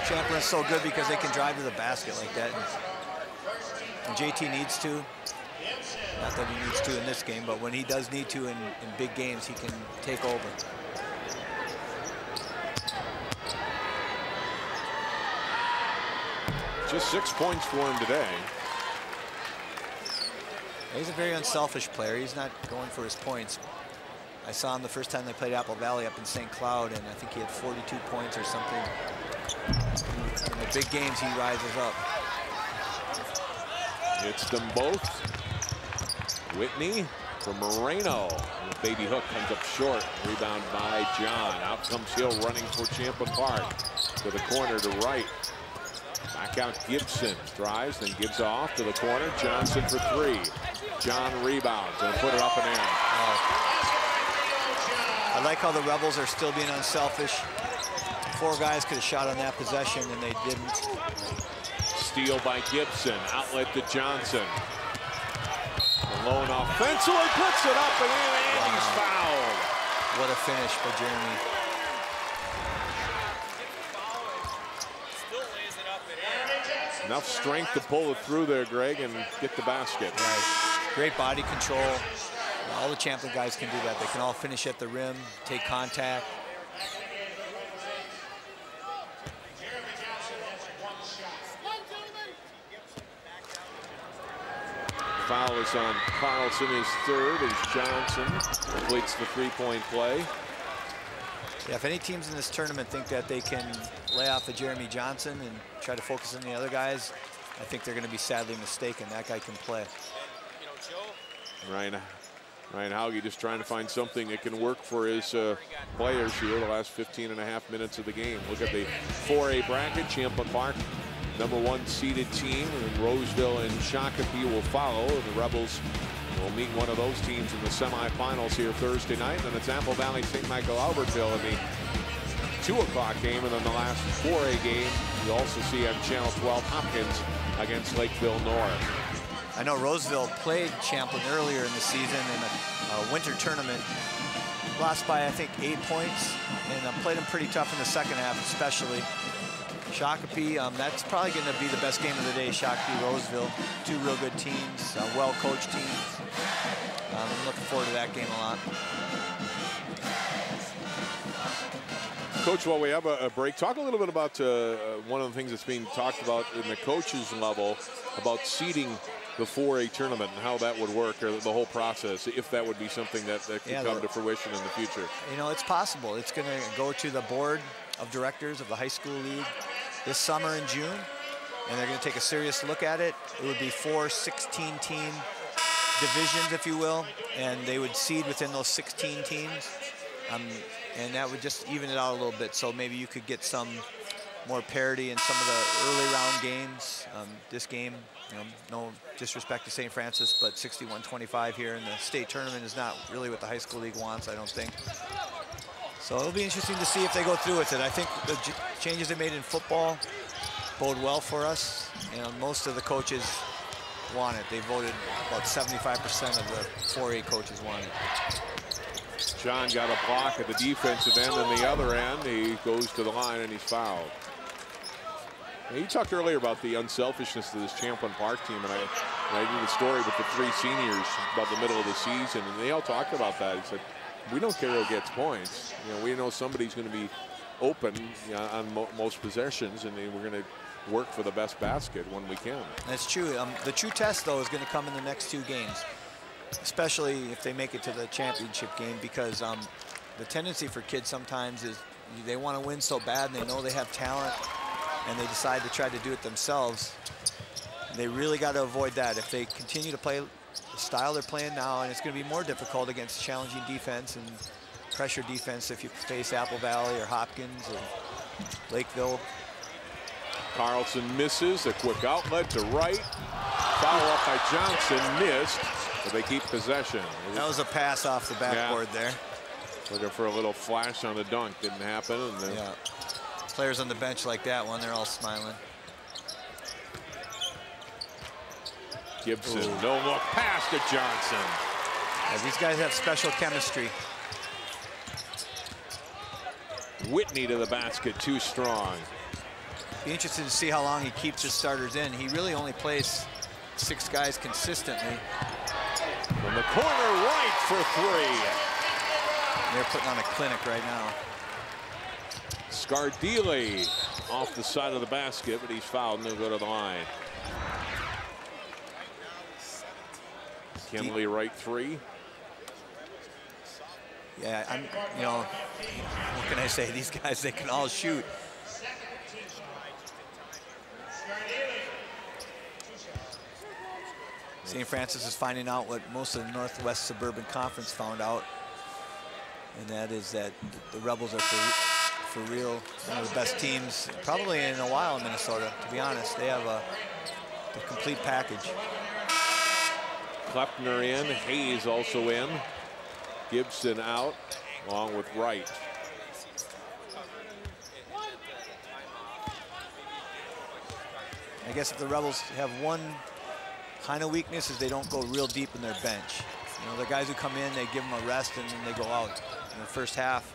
Champlin is so good because they can drive to the basket like that. And JT needs to. Not that he needs to in this game, but when he does need to in big games, he can take over. Just 6 points for him today. He's a very unselfish player. He's not going for his points. I saw him the first time they played Apple Valley up in St. Cloud, and I think he had 42 points or something. In the big games, he rises up. It's them both. Whitney for Moreno. The baby hook comes up short. Rebound by John. Out comes Hill running for Champlin Park. To the corner to Wright. Back out Gibson. Drives, then gives off to the corner. Johnson for 3. John rebounds and put it up and in. I like how the Rebels are still being unselfish. 4 guys could have shot on that possession, and they didn't. Steal by Gibson. Outlet to Johnson. Malone offensively puts it up and in, and he's fouled. What a finish by Jeremy. Enough strength to pull it through there, Greg, and get the basket. Right. Great body control. All the Champlin guys can do that. They can all finish at the rim, take contact. Foul is on Carlson, his 3rd, as Johnson completes the 3-point play. Yeah, if any teams in this tournament think that they can lay off of Jeremy Johnson and try to focus on the other guys, I think they're going to be sadly mistaken. That guy can play. Right. Ryan Hauge just trying to find something that can work for his players here the last 15.5 minutes of the game. Look at the 4A bracket. Champlin Park, #1 seeded team, and Roseville and Shakopee will follow. And the Rebels will meet one of those teams in the semifinals here Thursday night. And it's Apple Valley St. Michael Albertville in the 2 o'clock game. And then the last 4A game you also see on Channel 12, Hopkins against Lakeville North. I know Roseville played Champlin earlier in the season in a winter tournament. Lost by, I think, 8 points, and played them pretty tough in the second half, especially. Shakopee, that's probably going to be the best game of the day. Shakopee, Roseville, 2 real good teams, well-coached teams. I'm looking forward to that game a lot. Coach, while we have a break, talk a little bit about one of the things that's being talked about in the coaches level about seeding the 4A tournament and how that would work, or the whole process, if that would be something that could come to fruition in the future. You know, it's possible. It's going to go to the board of directors of the high school league this summer in June, and they're going to take a serious look at it. It would be 4 16-team divisions, if you will, and they would seed within those 16 teams, and that would just even it out a little bit. So maybe you could get some more parity in some of the early round games. This game, you know, no disrespect to St. Francis, but 61-25 here in the state tournament is not really what the high school league wants, I don't think. So it'll be interesting to see if they go through with it. I think the changes they made in football bode well for us. You know, most of the coaches want it. They voted about 75% of the 4A coaches want it. John got a block at the defensive end, and the other end, he goes to the line and he's fouled. Now, you talked earlier about the unselfishness of this Champlin Park team, and I did a story with the 3 seniors about the middle of the season, and they all talked about that. He said, we don't care who gets points. You know, we know somebody's going to be open, you know, on most possessions, and we're going to work for the best basket when we can. That's true. The true test, though, is going to come in the next 2 games, especially if they make it to the championship game, because the tendency for kids sometimes is they want to win so bad, and they know they have talent, and they decide to try to do it themselves. They really got to avoid that. If they continue to play the style they're playing now, and it's going to be more difficult against challenging defense and pressure defense if you face Apple Valley or Hopkins or Lakeville. Carlson misses, a quick outlet to right. Foul up by Johnson, missed, but they keep possession. That was a pass off the backboard there. Looking for a little flash on the dunk, didn't happen. And then players on the bench like that one, they're all smiling. Gibson, no look pass to Johnson. Yeah, these guys have special chemistry. Whitney to the basket, too strong. Be interested to see how long he keeps his starters in. He really only plays 6 guys consistently. From the corner right for 3. They're putting on a clinic right now. Scardili off the side of the basket, but he's fouled and he'll go to the line. Kenley right 3. Yeah, you know, what can I say? These guys, they can all shoot. St. Francis is finding out what most of the Northwest Suburban Conference found out, and that is that the Rebels are for real one of the best teams probably in a while in Minnesota, to be honest. They have the complete package. Klepner in, Hayes also in. Gibson out, along with Wright. I guess if the Rebels have one kind of weakness is they don't go real deep in their bench. You know, the guys who come in, they give them a rest and then they go out. In the first half,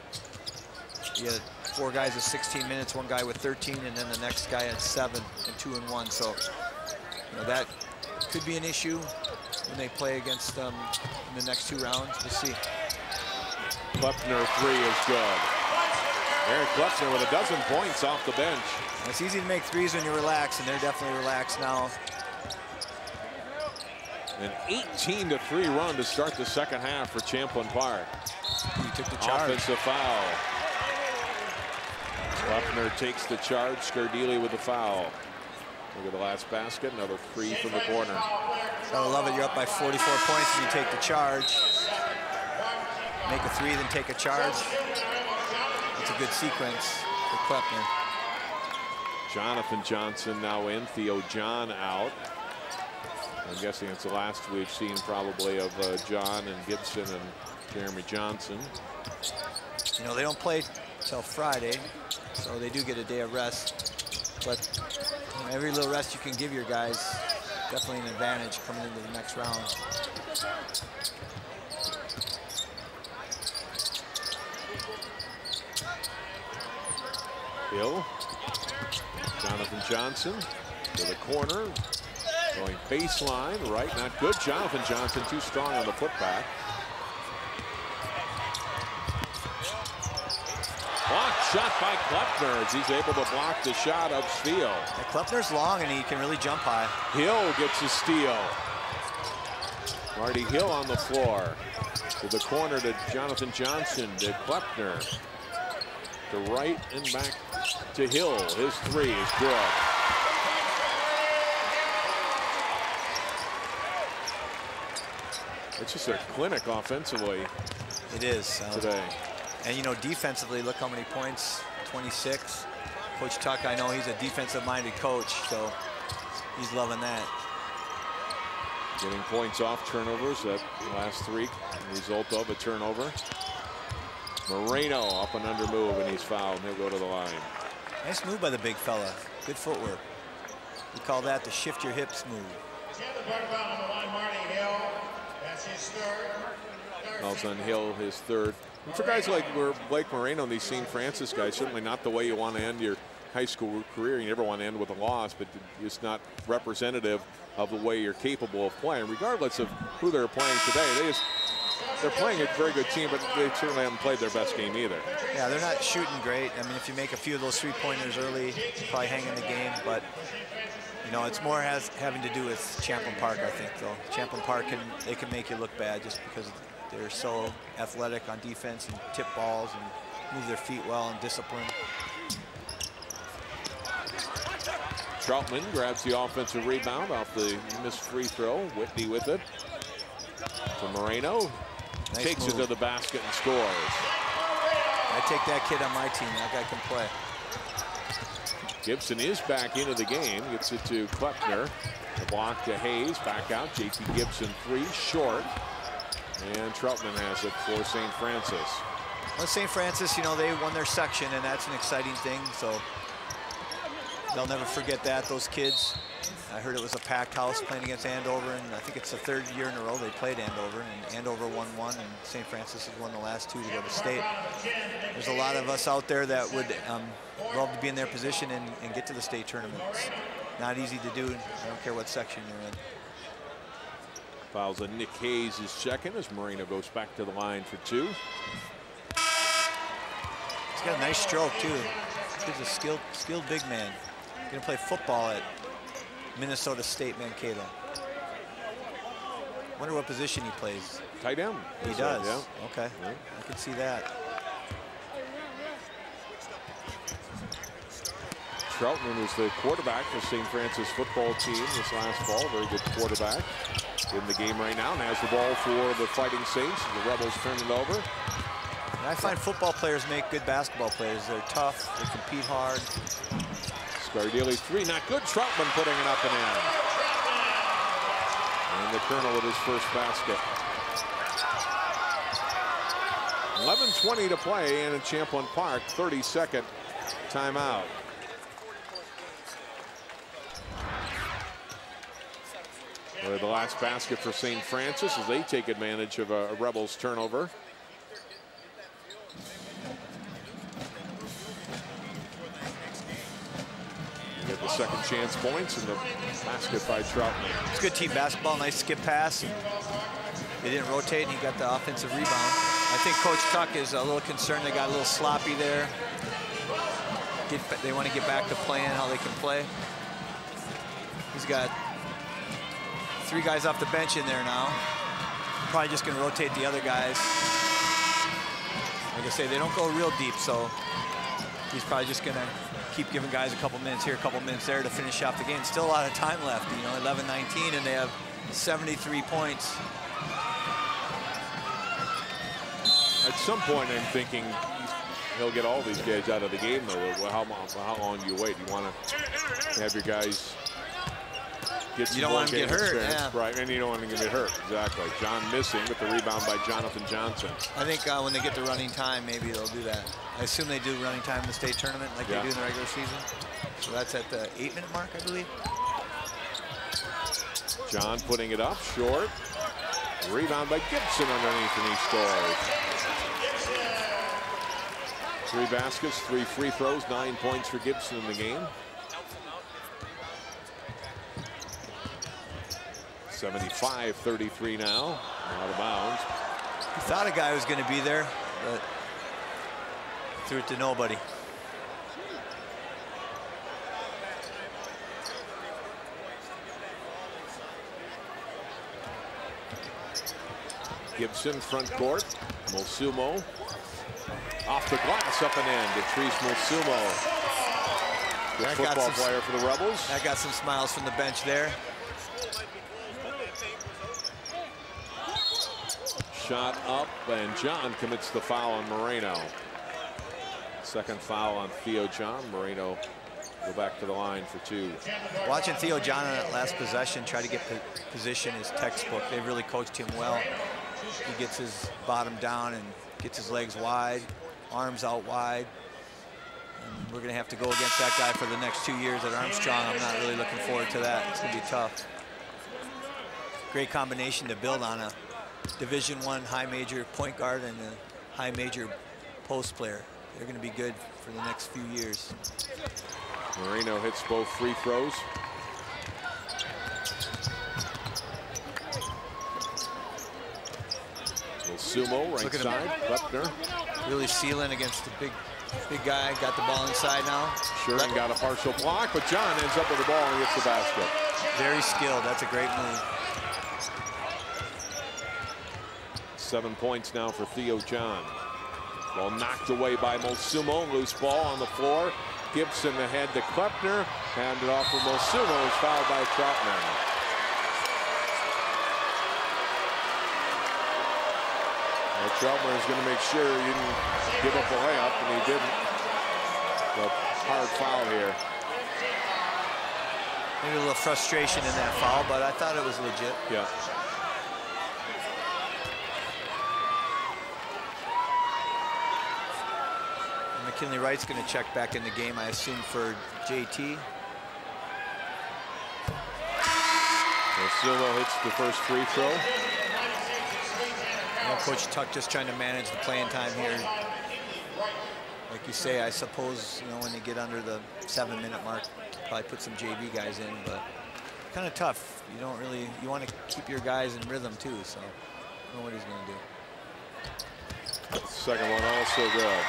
you had 4 guys with 16 minutes, 1 guy with 13, and then the next guy had 7 and 2 and 1. So, you know, that could be an issue when they play against them in the next 2 rounds. We'll see. Klepner 3 is good. Eric Klepner with 12 points off the bench. It's easy to make threes when you relax, and they're definitely relaxed now. An 18-3 run to start the second half for Champlin Park. He took the charge. Offensive foul. Klepner takes the charge. Scardili with the foul. Look at the last basket. Another 3 from the corner. I love it. You're up by 44 points and you take the charge. make a three, then take a charge. It's a good sequence for Klepner. Jonathan Johnson now in, Theo John out. I'm guessing it's the last we've seen probably of John and Gibson and Jeremy Johnson. You know, they don't play till Friday, so they do get a day of rest. But you know, every little rest you can give your guys, definitely an advantage coming into the next round. Hill, Jonathan Johnson to the corner, going baseline, right, not good. Jonathan Johnson too strong on the putback. Blocked shot by Klepner as he's able to block the shot upfield. Yeah, Klepner's long and he can really jump high. Hill gets a steal. Marty Hill on the floor. To the corner to Jonathan Johnson, to Klepner. To right and back to Hill. His three is good. It's just a clinic offensively. It is. Today. And you know, defensively, look how many points, 26. Coach Tuck, I know he's a defensive-minded coach, so he's loving that. Getting points off turnovers, that last three, result of a turnover. Moreno up and under move, and he's fouled, and he'll go to the line. Nice move by the big fella. Good footwork. We call that the shift your hips move. Nelson Hill, his third. And for guys like Blake Moreno and these St. Francis guys, certainly not the way you want to end your high school career. You never want to end with a loss, but it's not representative of the way you're capable of playing, regardless of who they're playing today. They're playing a very good team, but they certainly haven't played their best game either. Yeah, they're not shooting great. I mean, if you make a few of those three-pointers early, you probably hang in the game. But, you know, it's more having to do with Champlin Park, I think, though. Champlin Park, they can make you look bad just because they're so athletic on defense and tip balls and move their feet well and discipline. Troutman grabs the offensive rebound off the missed free throw. Whitney with it. To Moreno. Nice Takes move. it to the basket and scores. I take that kid on my team. That guy can play. Gibson is back into the game. Gets it to Klepner. The block to Hayes. Back out. JT Gibson three short. And Troutman has it for St. Francis. Well, St. Francis, you know, they won their section, and that's an exciting thing. So they'll never forget that, those kids. I heard it was a packed house playing against Andover, and I think it's the third year in a row they played Andover, and Andover won one, and St. Francis has won the last two to go to state. There's a lot of us out there that would love to be in their position and get to the state tournament. It's not easy to do. I don't care what section you're in. Fouls on Nick Hayes is checking as Moreno goes back to the line for two. He's got a nice stroke, too. He's a skilled big man. He's going to play football at Minnesota State Mankato. Wonder what position he plays. Tight end. He does. Yeah. Okay. Yeah. I can see that. Troutman was the quarterback for St. Francis football team this last fall. Very good quarterback in the game right now, and has the ball for the Fighting Saints. The Rebels turn it over. And I find football players make good basketball players. They're tough. They compete hard. Scardelli three, not good. Troutman putting it up and in. And the Colonel with his first basket. 11:20 to play in Champlin Park. 30-second timeout. The last basket for St. Francis as they take advantage of a Rebels turnover. Get the second chance points and the basket by Troutman. It's good team basketball, nice skip pass. They didn't rotate and he got the offensive rebound. I think Coach Tuck is a little concerned. They got a little sloppy there. They want to get back to playing how they can play. He's got three guys off the bench in there now. Probably just going to rotate the other guys. Like I say, they don't go real deep, so he's probably just going to keep giving guys a couple minutes here, a couple minutes there to finish off the game. Still a lot of time left, you know, 11-19, and they have 73 points. I some point, I'm thinking he'll get all these guys out of the game, though. Well, how long do you wait? You want to have your guys get some you don't want to get hurt, yeah. Right, and you don't want to get hurt. Exactly. John missing with the rebound by Jonathan Johnson. I think when they get the running time, maybe they'll do that. I assume they do running time in the state tournament like they do in the regular season. So that's at the 8-minute mark, I believe. John putting it up short. Rebound by Gibson underneath, and he scores. 3 baskets, 3 free throws, 9 points for Gibson in the game. 75-33 now, out of bounds. He thought a guy was going to be there, but threw it to nobody. Gibson front court. Mulsumo off the glass, up and in. Patrice Mulsumo, good football player for the Rebels. That got some smiles from the bench there. Shot up, and John commits the foul on Moreno. Second foul on Theo John. Moreno go back to the line for 2. Watching Theo John on that last possession try to get position is textbook. They really coached him well. He gets his bottom down and gets his legs wide, arms out wide. And we're going to have to go against that guy for the next 2 years at Armstrong. I'm not really looking forward to that. It's going to be tough. Great combination to build on, a Division I high major point guard and a high major post player. They're going to be good for the next few years. Moreno hits both free throws. Sumo right side, Klepner. Really sealing against the big guy. Got the ball inside now. Shuren got a partial block, but John ends up with the ball and gets the basket. Very skilled. That's a great move. 7 points now for Theo John. Ball knocked away by Mulsumo. Loose ball on the floor. Gibson ahead to Klepner. Handed off for Mulsumo. Is fouled by Troutman. Troutman is going to make sure he didn't give up a layup, and he didn't. A hard foul here. Maybe a little frustration in that foul, but I thought it was legit. Yeah. And McKinley Wright's going to check back in the game, I assume, for JT. Osseo hits the first free throw. Coach Tuck just trying to manage the playing time here. Like you say, I suppose, when they get under the 7-minute mark, probably put some JV guys in, but kind of tough. You don't really, you want to keep your guys in rhythm too, so I don't know what he's going to do. Second one also good.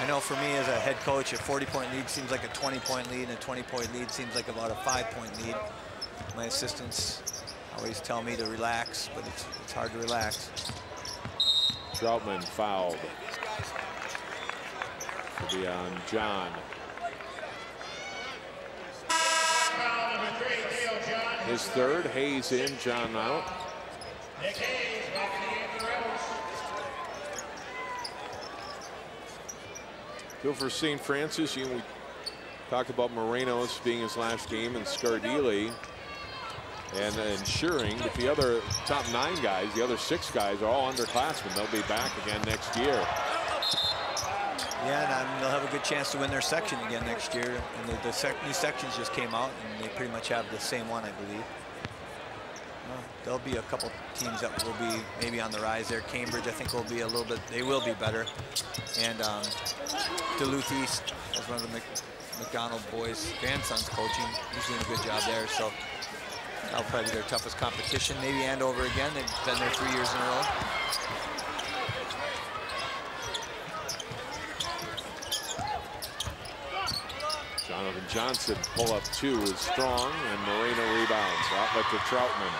I know for me as a head coach, a 40-point lead seems like a 20-point lead, and a 20-point lead seems like about a 5-point lead. My assistants always tell me to relax, but it's hard to relax. Troutman fouled. It'll be on John. His third. Hayes in, John out. Go for St. Francis. We talked about Moreno's being his last game, and Scardili and ensuring that the other top 9 guys, the other 6 guys, are all underclassmen. They'll be back again next year. Yeah, and they'll have a good chance to win their section again next year. And the new sections just came out, and they pretty much have the same one, I believe. Well, there'll be a couple teams that will be maybe on the rise there. Cambridge, I think, will be a little bit, they will be better. And Duluth East is one of the McDonald boys' grandsons coaching. He's doing a good job there. So that'll probably be their toughest competition. Maybe Andover again. They've been there 3 years in a row. Jonathan Johnson pull-up 2 is strong, and Moreno rebounds. Outlet to Troutman.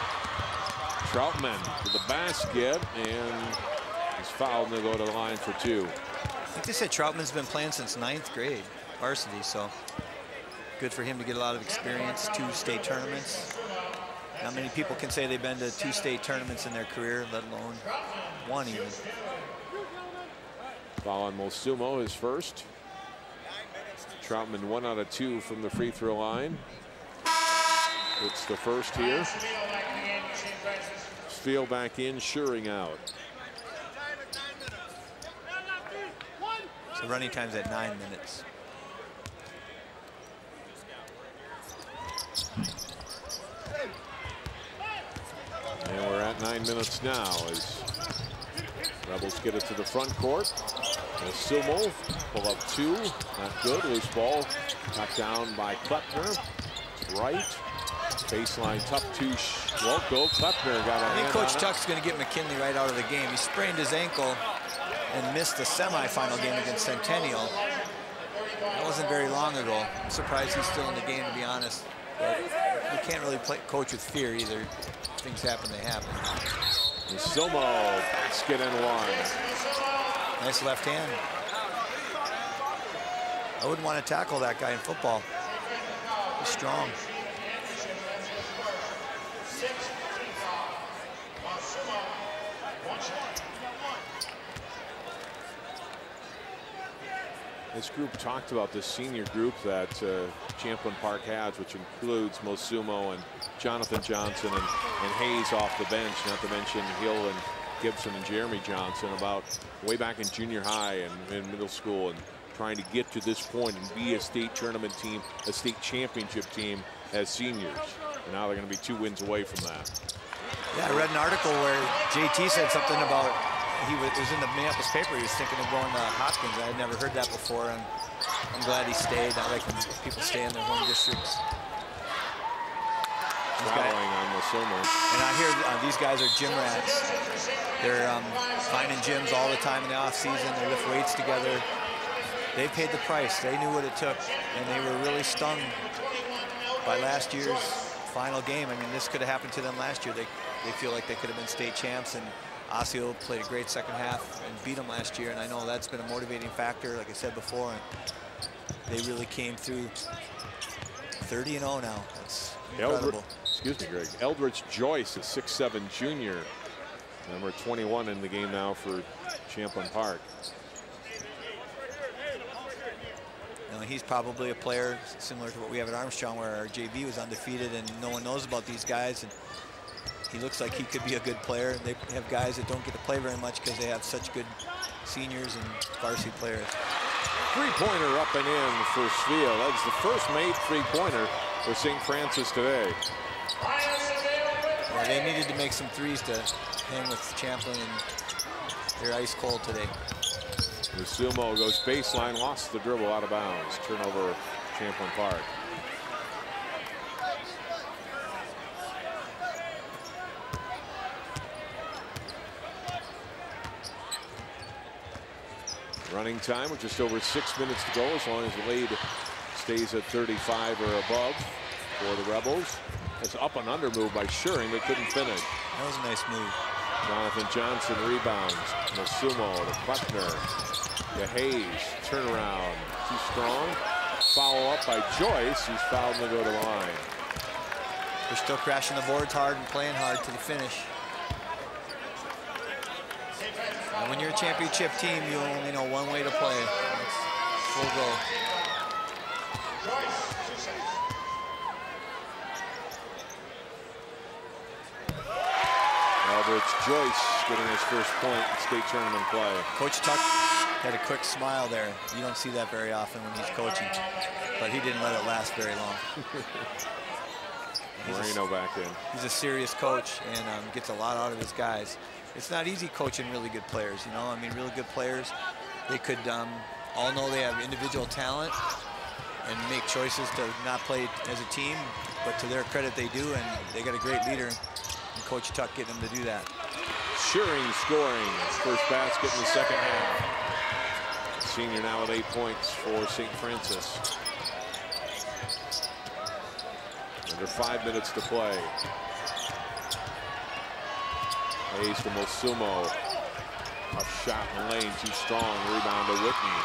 Troutman to the basket, and he's fouled, and they'll go to the line for 2. I think they said Troutman's been playing since 9th grade, varsity, so good for him to get a lot of experience, 2 state tournaments. Not many people can say they've been to 2 state tournaments in their career, let alone 1 even. Foul on Mosumo, his first. Troutman 1 out of 2 from the free throw line. It's the first here. Field back in, Schuring out. So running time's at 9 minutes. And we're at 9 minutes now as Rebels get it to the front court. Mosumo pull up 2, not good. Loose ball knocked down by Kleppner. Right. Baseline tough to Schwolko. Kleppner got a I think hand Coach on Tuck's going to get McKinley right out of the game. He sprained his ankle and missed the semifinal game against Centennial. That wasn't very long ago. I'm surprised he's still in the game, to be honest. But you can't really coach with fear either. Things happen, they happen. Mosumo, basket and 1. Nice left hand. I wouldn't want to tackle that guy in football. He's strong. This group talked about this senior group that Champlin Park has, which includes Mosumo and Jonathan Johnson and Hayes off the bench, not to mention Hill and Gibson and Jeremy Johnson, about way back in junior high and in middle school and trying to get to this point and be a state tournament team, a state championship team as seniors. And now they're going to be 2 wins away from that. Yeah, I read an article where JT said something about it was in the Minneapolis paper. He was thinking of going to Hopkins. I had never heard that before, and I'm glad he stayed. I like when people stay in their home districts. Fouling on Mosumo. And I hear these guys are gym rats. They're finding gyms all the time in the off season. They lift weights together. They paid the price. They knew what it took, and they were really stung by last year's final game. I mean, this could have happened to them last year. They feel like they could have been state champs, and Osseo played a great second half and beat them last year, and I know that's been a motivating factor, like I said before, and they really came through 30-0 now. That's incredible. Excuse me, Greg. Eldridge Joyce, a 6'7" junior, number 21 in the game now for Champlin Park. You know, he's probably a player similar to what we have at Armstrong, where our JV was undefeated and no one knows about these guys, and he looks like he could be a good player. They have guys that don't get to play very much because they have such good seniors and varsity players. Three-pointer up and in for Svea. That's the first made three-pointer for St. Francis today. Yeah, they needed to make some threes to hang with Champlin, and they're ice cold today. Mosumo goes baseline, lost the dribble out of bounds. Turnover, Champlin Park. Running time with just over 6 minutes to go, as long as the lead stays at 35 or above for the Rebels. It's up and under move by Schuring, but couldn't finish. That was a nice move. Jonathan Johnson rebounds. Mosumo to Kleppner. To Hayes. Turnaround. Too strong. Follow up by Joyce. He's fouled to go to the line. They're still crashing the boards hard and playing hard to the finish. And when you're a championship team, you only know one way to play. It's full go. Eldridge Joyce getting his first point in state tournament play. Coach Tuck had a quick smile there. You don't see that very often when he's coaching, but he didn't let it last very long. Moreno back in. He's a serious coach and gets a lot out of his guys. It's not easy coaching really good players, you know. I mean, really good players, they could all know they have individual talent and make choices to not play as a team, but to their credit they do, and they got a great leader, and Coach Tuck getting them to do that. Schuring scoring his first basket in the second half. Senior now with 8 points for St. Francis. Under 5 minutes to play. Hayes to Mosumo. Tough shot in the lane, too strong. Rebound to Whitney.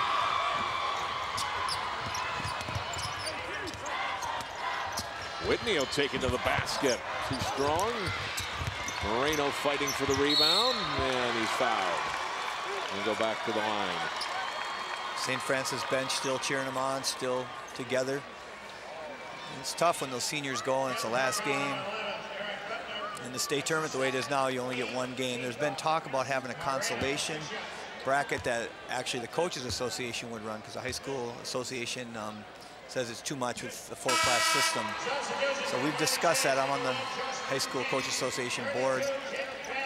Whitney will take it to the basket. Too strong. Moreno fighting for the rebound, and he's fouled. And go back to the line. St. Francis bench still cheering them on, still together. It's tough when those seniors go and it's the last game. In the state tournament, the way it is now, you only get one game. There's been talk about having a consolation bracket that actually the Coaches Association would run, because the high school association says it's too much with the full class system. So we've discussed that. I'm on the high school Coaches Association board.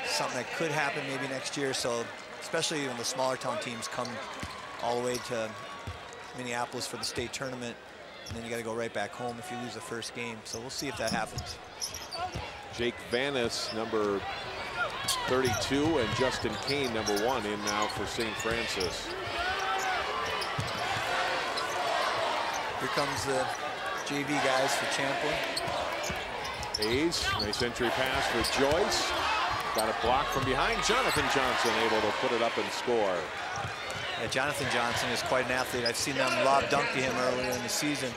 Something that could happen maybe next year. So especially when the smaller town teams come all the way to Minneapolis for the state tournament, and then you got to go right back home if you lose the first game. So we'll see if that happens. Jake Vanis, number 32, and Justin Kane, number 1, in now for St. Francis. Here comes the JV guys for Champlin. Hayes, nice entry pass for Joyce. Got a block from behind. Jonathan Johnson able to put it up and score. Yeah, Jonathan Johnson is quite an athlete. I've seen them lob dunk to him earlier in the season.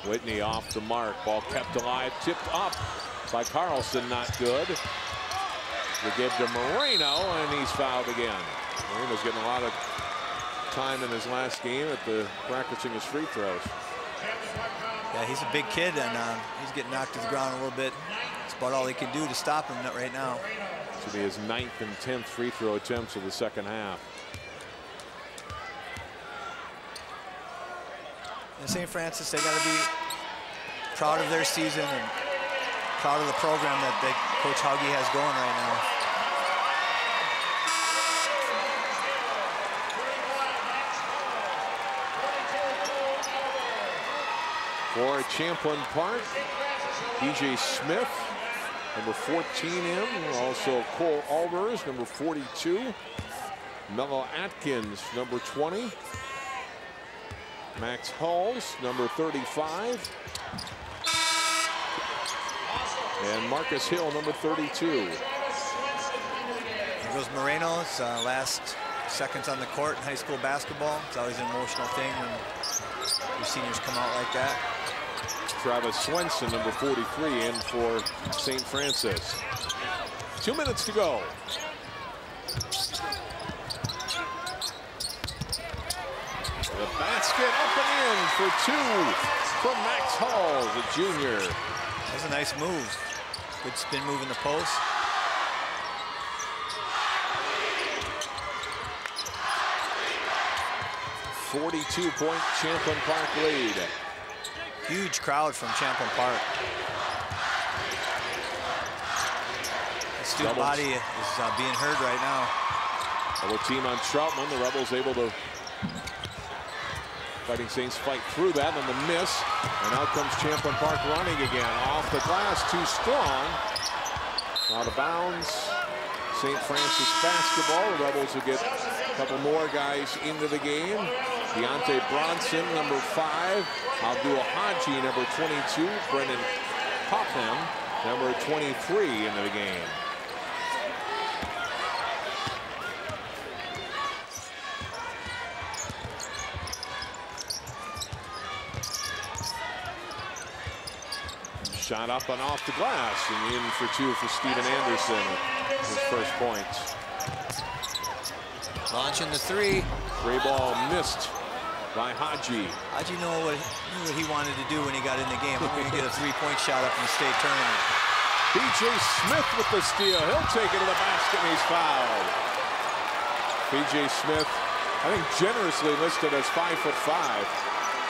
Whitney off the mark. Ball kept alive. Tipped up by Carlson. Not good. They give to Moreno, and he's fouled again. Moreno's getting a lot of time in his last game at practicing his free throws. Yeah, he's a big kid, and he's getting knocked to the ground a little bit. It's about all he can do to stop him right now. This will be his 9th and 10th free throw attempts of the second half. And St. Francis, they got to be proud of their season and proud of the program that Coach Huggy has going right now. For Champlin Park, DJ Smith, number 14 in. Also Cole Albers, number 42. Mello Atkins, number 20. Max Halls, number 35. And Marcus Hill, number 32. Here goes Moreno's last seconds on the court in high school basketball. It's always an emotional thing when your seniors come out like that. Travis Swenson, number 43, in for St. Francis. 2 minutes to go. The basket up and in for 2 from Max Halls, a junior. That's a nice move. Good spin move in the post. .42 Champlin Park lead. Huge crowd from Champlin Park. The student body is being heard right now. Double team on Troutman. The Rebels able to, Fighting Saints fight through that, and the miss. And out comes Champlin Park running again. Off the glass, too strong. Out of bounds. St. Francis basketball. The Rebels will get a couple more guys into the game. Deontay Bronson, number 5. Abdul Haji, number 22. Brendan Popham, number 23, into the game. Shot up and off the glass, and in for 2 for Steven Anderson. His first points. Launching the 3. Three ball missed by Haji. Haji knew what he wanted to do when he got in the game. We're going to get a 3-point shot up in the state tournament. PJ Smith with the steal. He'll take it to the basket, and he's fouled. PJ Smith, I think, generously listed as 5'5".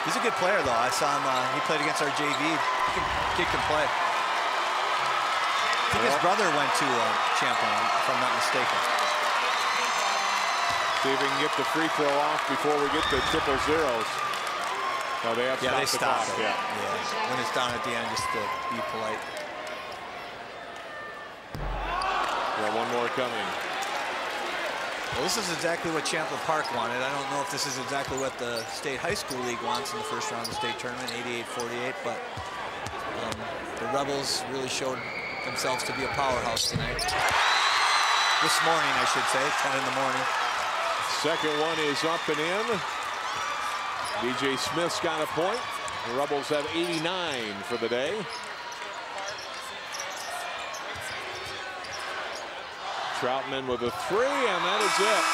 He's a good player, though. I saw him. He played against our JV. Kid can play. I think his brother went to Champlin, if I'm not mistaken. See if we can get the free throw off before we get the triple zeros. No, they have they stop stop the clock. Yeah. When it's down at the end, just to be polite. Yeah, one more coming. Well, this is exactly what Champlin Park wanted. I don't know if this is exactly what the State High School League wants in the first round of the state tournament, 88-48, but the Rebels really showed themselves to be a powerhouse tonight. This morning, I should say, 10 in the morning. Second one is up and in. DJ Smith's got a point. The Rebels have 89 for the day. Troutman with a 3, and that is it.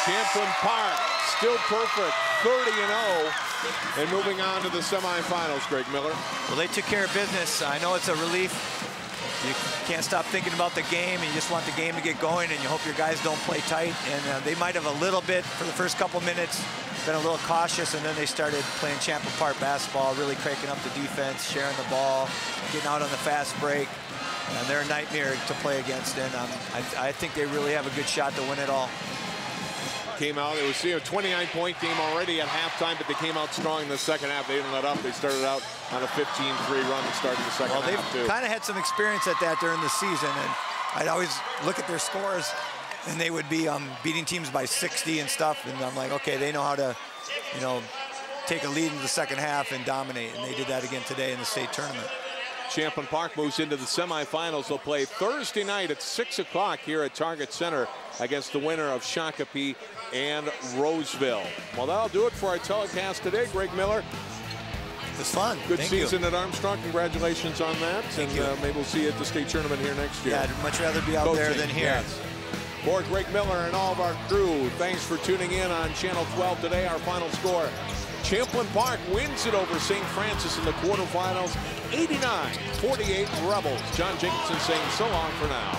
Champlin Park still perfect, 30-0, and moving on to the semifinals. Greg Miller. Well, they took care of business. I know it's a relief. You can't stop thinking about the game, and you just want the game to get going, and you hope your guys don't play tight. And they might have a little bit for the first couple minutes been a little cautious, and then they started playing Champlin Park basketball, really cranking up the defense, sharing the ball, getting out on the fast break. And they're a nightmare to play against, and I think they really have a good shot to win it all. Came out, it was a 29-point game already at halftime, but they came out strong in the second half. They didn't let up. They started out on a 15-3 run to start the second half, too. They've kind of had some experience at that during the season, and I'd always look at their scores, and they would be beating teams by 60 and stuff, and I'm like, okay, they know how to, you know, take a lead in the second half and dominate, and they did that again today in the state tournament. Champlin Park moves into the semifinals. They'll play Thursday night at 6 o'clock here at Target Center against the winner of Shakopee and Roseville. Well, that'll do it for our telecast today. Greg Miller. It was fun. Good season at Armstrong. Congratulations on that. Thank you. Maybe we'll see you at the state tournament here next year. Yeah, I'd much rather be out there than here. Yes. For Greg Miller and all of our crew, thanks for tuning in on Channel 12 today. Our final score: Champlin Park wins it over St. Francis in the quarterfinals, 89-48 Rebels. John Jacobson saying so long for now.